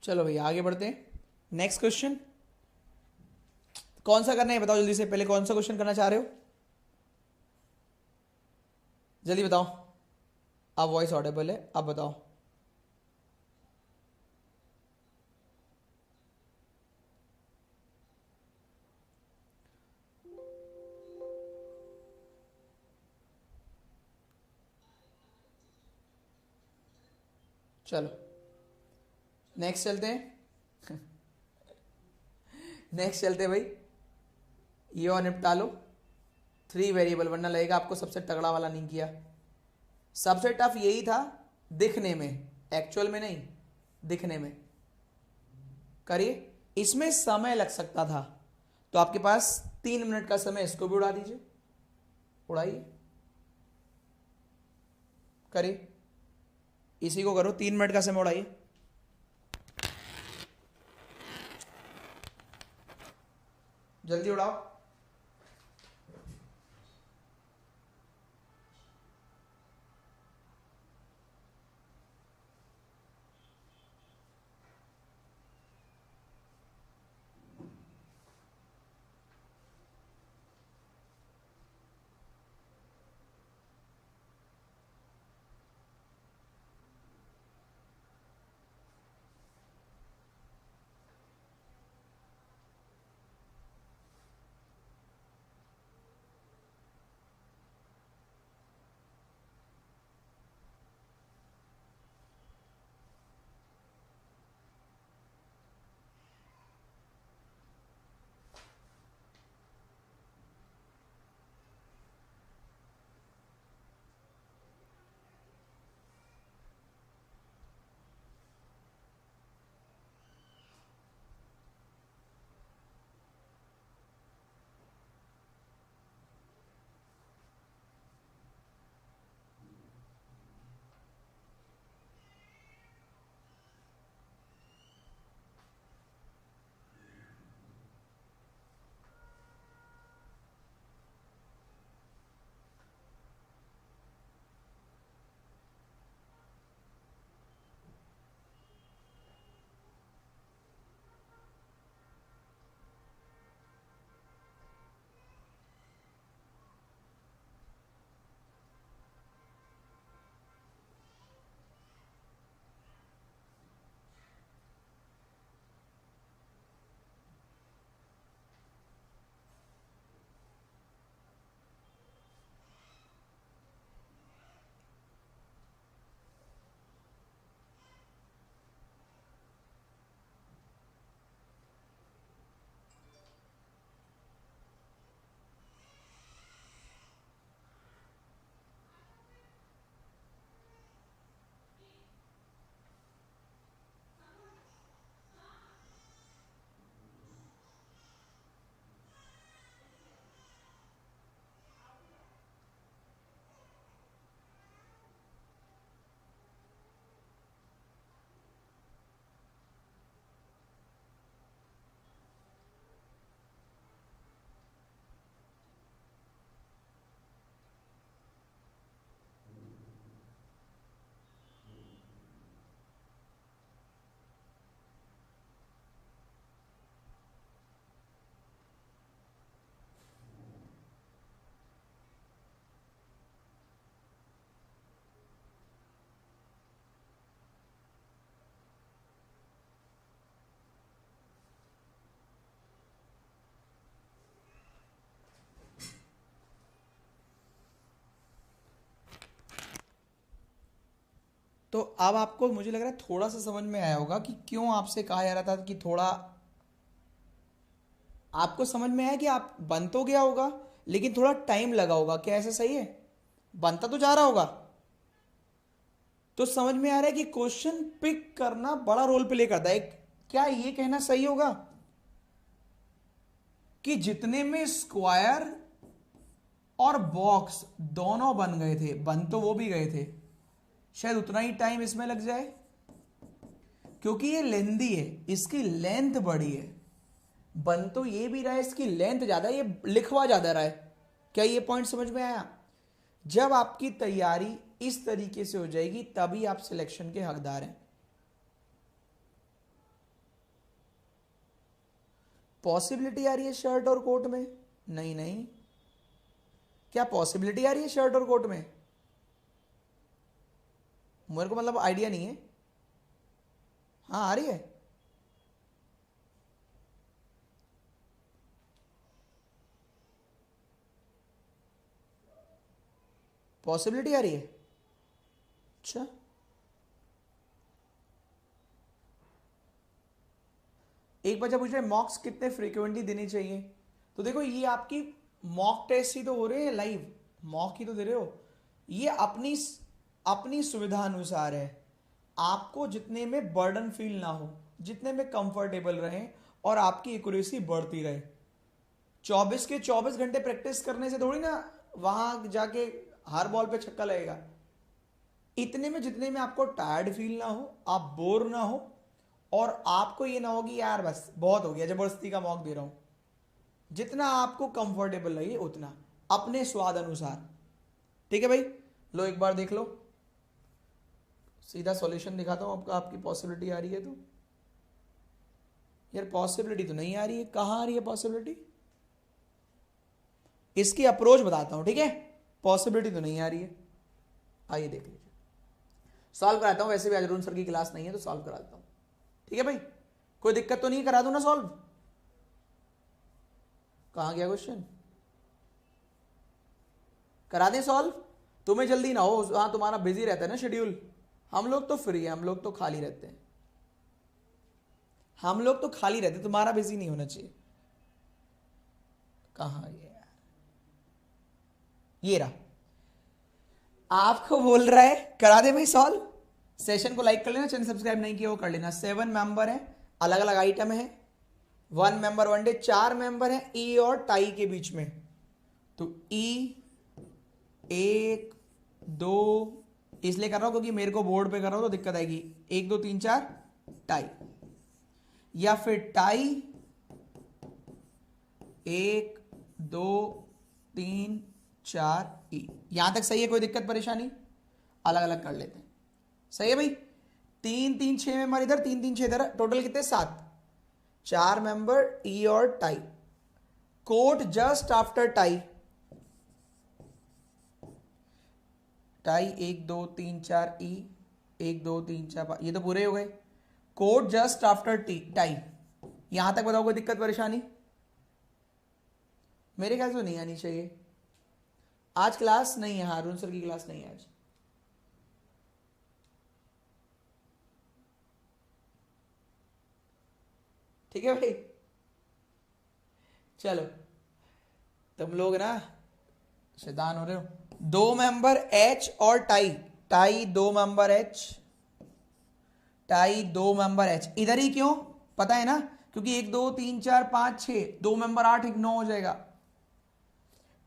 चलो भैया आगे बढ़ते हैं। नेक्स्ट क्वेश्चन कौन सा करना है बताओ जल्दी से, पहले कौन सा क्वेश्चन करना चाह रहे हो, जल्दी बताओ। आप वॉइस ऑडिबल है, आप बताओ। चलो नेक्स्ट चलते हैं। नेक्स्ट चलते हैं भाई, ये और निपटा लो। 3 वेरिएबल, वरना लगेगा आपको सबसे तगड़ा वाला नहीं किया। सबसे टफ यही था दिखने में, एक्चुअल में नहीं, दिखने में। करिए, इसमें समय लग सकता था, तो आपके पास 3 मिनट का समय, इसको भी उड़ा दीजिए, उड़ाइए, करिए, इसी को करो, 3 मिनट का समय उड़ाइए। जल्दी उड़ाओ। तो अब आपको मुझे लग रहा है थोड़ा सा समझ में आया होगा कि क्यों आपसे कहा जा रहा था कि थोड़ा आपको समझ में आया कि आप बन तो गया होगा लेकिन थोड़ा टाइम लगा होगा। क्या ऐसा सही है? बनता तो जा रहा होगा। तो समझ में आ रहा है कि क्वेश्चन पिक करना बड़ा रोल प्ले करता है। क्या ये कहना सही होगा कि जितने में स्क्वायर और बॉक्स दोनों बन गए थे, बन तो वो भी गए थे, शायद उतना ही टाइम इसमें लग जाए? क्योंकि ये लेंदी है, इसकी लेंथ बड़ी है। बन तो ये भी रहा है, इसकी लेंथ ज्यादा है, ये लिखवा ज्यादा रहा है। क्या ये पॉइंट समझ में आया? जब आपकी तैयारी इस तरीके से हो जाएगी तभी आप सिलेक्शन के हकदार हैं। पॉसिबिलिटी आ रही है शर्ट और कोट में? नहीं नहीं। क्या पॉसिबिलिटी आ रही है शर्ट और कोट में? मेरे को मतलब आइडिया नहीं है। हाँ आ रही है। पॉसिबिलिटी आ रही है। अच्छा, एक बच्चा पूछ रहा है मॉक्स कितने फ्रीक्वेंटली देनी चाहिए। तो देखो ये आपकी मॉक टेस्ट ही तो हो रहे हैं, लाइव मॉक ही तो दे रहे हो। ये अपनी सुविधा अनुसार है। आपको जितने में बर्डन फील ना हो, जितने में कंफर्टेबल रहे और आपकी एक्यूरेसी बढ़ती रहे। 24 के 24 घंटे प्रैक्टिस करने से थोड़ी ना वहां जाके हर बॉल पे छक्का लगेगा। इतने में जितने में आपको टायर्ड फील ना हो, आप बोर ना हो और आपको ये ना हो कि यार बस बहुत हो गया, जबरदस्ती का मॉक दे रहा हूं। जितना आपको कंफर्टेबल लगे उतना, अपने स्वाद अनुसार। ठीक है भाई, लो एक बार देख लो, सीधा सॉल्यूशन दिखाता हूं आपका। आपकी पॉसिबिलिटी आ रही है तो यार पॉसिबिलिटी तो नहीं आ रही है। कहां आ रही है पॉसिबिलिटी? इसकी अप्रोच बताता हूं, ठीक है। पॉसिबिलिटी तो नहीं आ रही है, आइए देख लीजिए। सॉल्व कराता हूं, वैसे भी आज अरुण सर की क्लास नहीं है तो सॉल्व करा देता हूं। ठीक है भाई, कोई दिक्कत तो नहीं? करा दूं ना सॉल्व? कहां गया क्वेश्चन? करा दें सॉल्व? तुम्हें जल्दी ना हो, हाँ तुम्हारा बिजी रहता है ना शेड्यूल। हम लोग तो फ्री है, हम लोग तो खाली रहते हैं, हम लोग तो खाली रहते हैं, तुम्हारा बिजी नहीं होना चाहिए। कहां ये यार, ये रहा। आपको बोल रहा है करा दे भाई सॉल्व। सेशन को लाइक कर लेना, चैनल सब्सक्राइब नहीं किया वो कर लेना। 7 मेंबर है, अलग अलग आइटम है। 1 मेंबर 1 डे, 4 मेंबर है ई और टाई के बीच में। तो ई 1 2 इसलिए कर रहा हूं क्योंकि मेरे को बोर्ड पे कर रहा हूं तो दिक्कत आएगी। 1 2 3 4 टाई, या फिर टाई 1 2 3 4 ई। यहां तक सही है? कोई दिक्कत परेशानी? अलग अलग कर लेते हैं। सही है भाई। 3 3 6 मेंबर इधर, 3 3 6 इधर, टोटल कितने? 7। 4 मेंबर ई और tie. Coat just after tie. Tie 1 2 3 4 E, 1 2 3 4 5, ये तो पूरे हो गए। Coat just after tie. यहां तक बताओ कोई दिक्कत परेशानी? मेरे ख्याल से नहीं आनी चाहिए। आज क्लास नहीं है, अरुण सर की क्लास नहीं है आज। ठीक है भाई, चलो तुम लोग ना शैतान हो रहे हो। 2 मेंबर एच और tie, tie 2 member H, tie 2 member H. इधर ही क्यों पता है ना? क्योंकि 1 2 3 4 5 6, 2 मेंबर 8 1 9 हो जाएगा।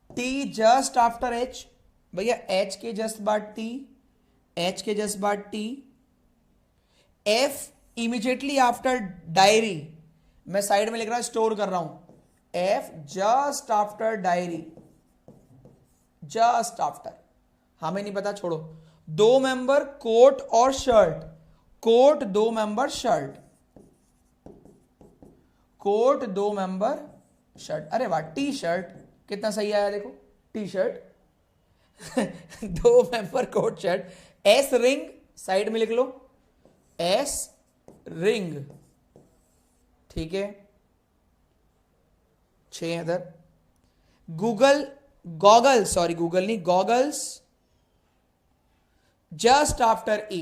टी जस्ट आफ्टर एच, भैया एच के जस्ट बाद टी, एच के जस्ट बाद T. F immediately after diary, मैं साइड में लिख रहा हूं, स्टोर कर रहा हूं। F just after diary, just after, हमें नहीं पता, छोड़ो। 2 मेंबर कोट और shirt, coat 2 member shirt, coat 2 member shirt. अरे वाह, टी शर्ट कितना सही आया देखो, T shirt 2 member coat shirt. S ring side में लिख लो, एस रिंग, ठीक है। 6 इधर। गूगल गॉगल, सॉरी गूगल नहीं, गॉगल्स जस्ट आफ्टर ई,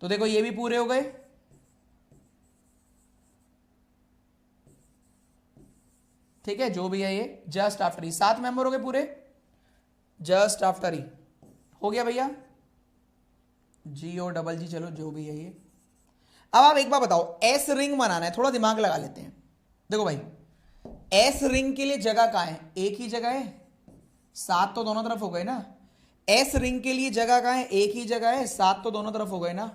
तो देखो ये भी पूरे हो गए, ठीक है, जो भी है ये जस्ट आफ्टर ही 7 मेंबर हो गए पूरे, जस्ट आफ्टर ही हो गया भैया, GOGG, चलो जो भी है ये। अब आप एक बार बताओ, एस रिंग बनाना है, थोड़ा दिमाग लगा लेते हैं। देखो भाई, एस रिंग के लिए जगह कहां है? एक ही जगह है, 7 तो दोनों तरफ हो गए ना। एस रिंग के लिए जगह कहां है? एक ही जगह है, 7 तो दोनों तरफ हो गए ना।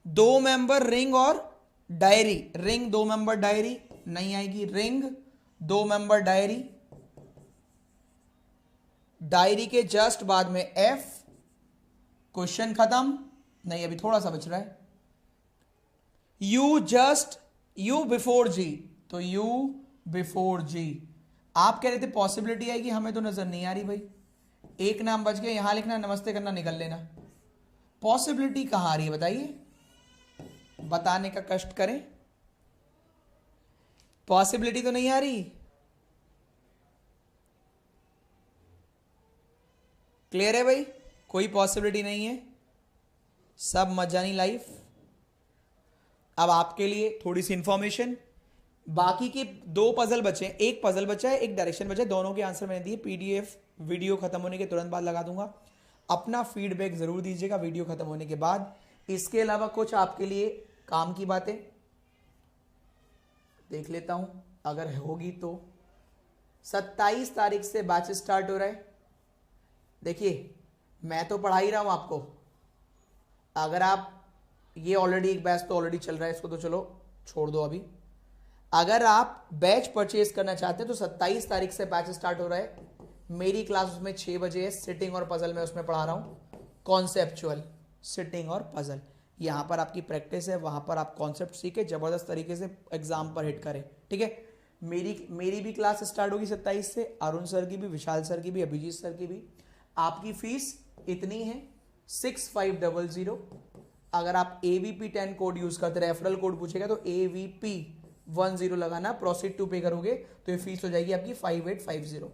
2 मेंबर रिंग और डायरी, रिंग 2 मेंबर डायरी नहीं आएगी, रिंग 2 मेंबर डायरी, डायरी के जस्ट बाद में एफ, क्वेश्चन खत्म। नहीं, अभी थोड़ा सा बच रहा है। यू बिफोर जी, तो यू बिफोर जी। आप कह रहे थे पॉसिबिलिटी आएगी, हमें तो नजर नहीं आ रही भाई। एक नाम बच गया, यहां लिखना, नमस्ते करना, निकल लेना। पॉसिबिलिटी कहां आ रही है बताइए, बताने का कष्ट करें। पॉसिबिलिटी तो नहीं आ रही। क्लियर है भाई, कोई पॉसिबिलिटी नहीं है, सब मजानी लाइफ। अब आपके लिए थोड़ी सी इंफॉर्मेशन, बाकी के 2 पजल बचे, एक पजल बचा है, एक डायरेक्शन बचा है, दोनों के आंसर मैंने दिए। PDF वीडियो खत्म होने के तुरंत बाद लगा दूंगा। अपना फीडबैक जरूर दीजिएगा वीडियो खत्म होने के बाद। इसके अलावा कुछ आपके लिए काम की बातें देख लेता हूं, अगर होगी तो। 27 तारीख से बैच स्टार्ट हो रहा है। देखिए, मैं तो पढ़ा ही रहा हूं आपको, अगर आप ये ऑलरेडी एक बैच तो ऑलरेडी चल रहा है, इसको तो चलो छोड़ दो अभी। अगर आप बैच परचेज करना चाहते हैं तो 27 तारीख से बैच स्टार्ट हो रहा है। मेरी क्लास उसमें 6 बजे है, सिटिंग और पजल में उसमें पढ़ा रहा हूं, कॉन्सेप्चुअल सिटिंग और पजल। यहां पर आपकी प्रैक्टिस है, वहां पर आप कॉन्सेप्ट सीखे, जबरदस्त तरीके से एग्जाम पर हिट करें, ठीक है। मेरी भी क्लास स्टार्ट होगी 27 से, अरुण सर की भी, विशाल सर की भी, अभिजीत सर की भी। आपकी फीस इतनी है 6500। अगर आप AVP 10 कोड यूज करते, रेफरल कोड पूछेगा तो AVP 10 लगाना, प्रोसीड टू पे करोगे तो ये फीस हो जाएगी आपकी 5850,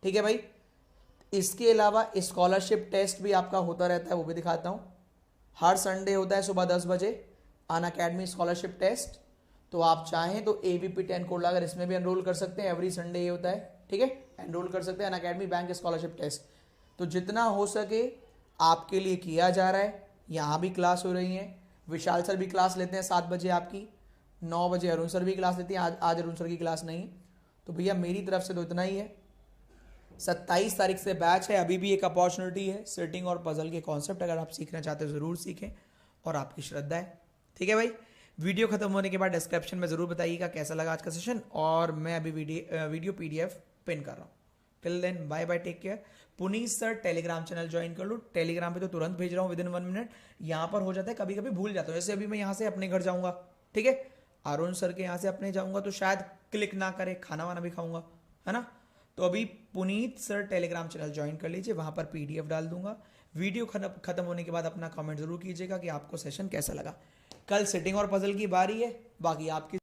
ठीक है भाई। इसके अलावा स्कॉलरशिप टेस्ट भी आपका होता रहता है, वो भी दिखाता हूं। हर संडे होता है सुबह 10 बजे अनअकैडमी स्कॉलरशिप टेस्ट। तो आप चाहें तो AVP 10 कोड लगाकर इसमें भी एनरोल कर सकते हैं, एवरी संडे ये होता है, ठीक है। एनरोल कर सकते हैं अनअकैडमी बैंक स्कॉलरशिप टेस्ट। तो जितना हो सके आपके लिए किया जा रहा है। यहाँ भी क्लास हो रही है, विशाल सर भी क्लास लेते हैं 7 बजे आपकी, 9 बजे अरुण सर भी क्लास लेते हैं। आज अरुण सर की क्लास नहीं है। तो भैया मेरी तरफ से तो इतना ही है। 27 तारीख से बैच है, अभी भी एक अपॉर्चुनिटी है। सिटिंग और पजल के कॉन्सेप्ट अगर आप सीखना चाहते हो ज़रूर सीखें, और आपकी श्रद्धा है, ठीक है भाई। वीडियो खत्म होने के बाद डिस्क्रिप्शन में ज़रूर बताइएगा कैसा लगा आज का सेशन, और मैं अभी वीडियो PDF पिन कर रहा हूँ। Till then bye bye, take care. Puneet sir Telegram channel join कर लो। टेलीग्राम पे तो तुरंत भेज रहा हूँ विदिन 1 मिनट। यहाँ पर हो जाता है कभी कभी भूल जाता हूँ, जैसे अभी मैं यहाँ से अपने घर जाऊँगा, ठीक है, अरुण सर के यहाँ से अपने जाऊँगा तो शायद क्लिक ना करे, खाना वाना भी खाऊंगा, है ना। तो अभी Puneet sir Telegram channel join कर लीजिए, वहाँ पर PDF डाल दूंगा। वीडियो खत्म होने के बाद अपना कमेंट जरूर कीजिएगा कि आपको सेशन कैसा लगा। कल सिटिंग और पजल की बारी है, बाकी आपकी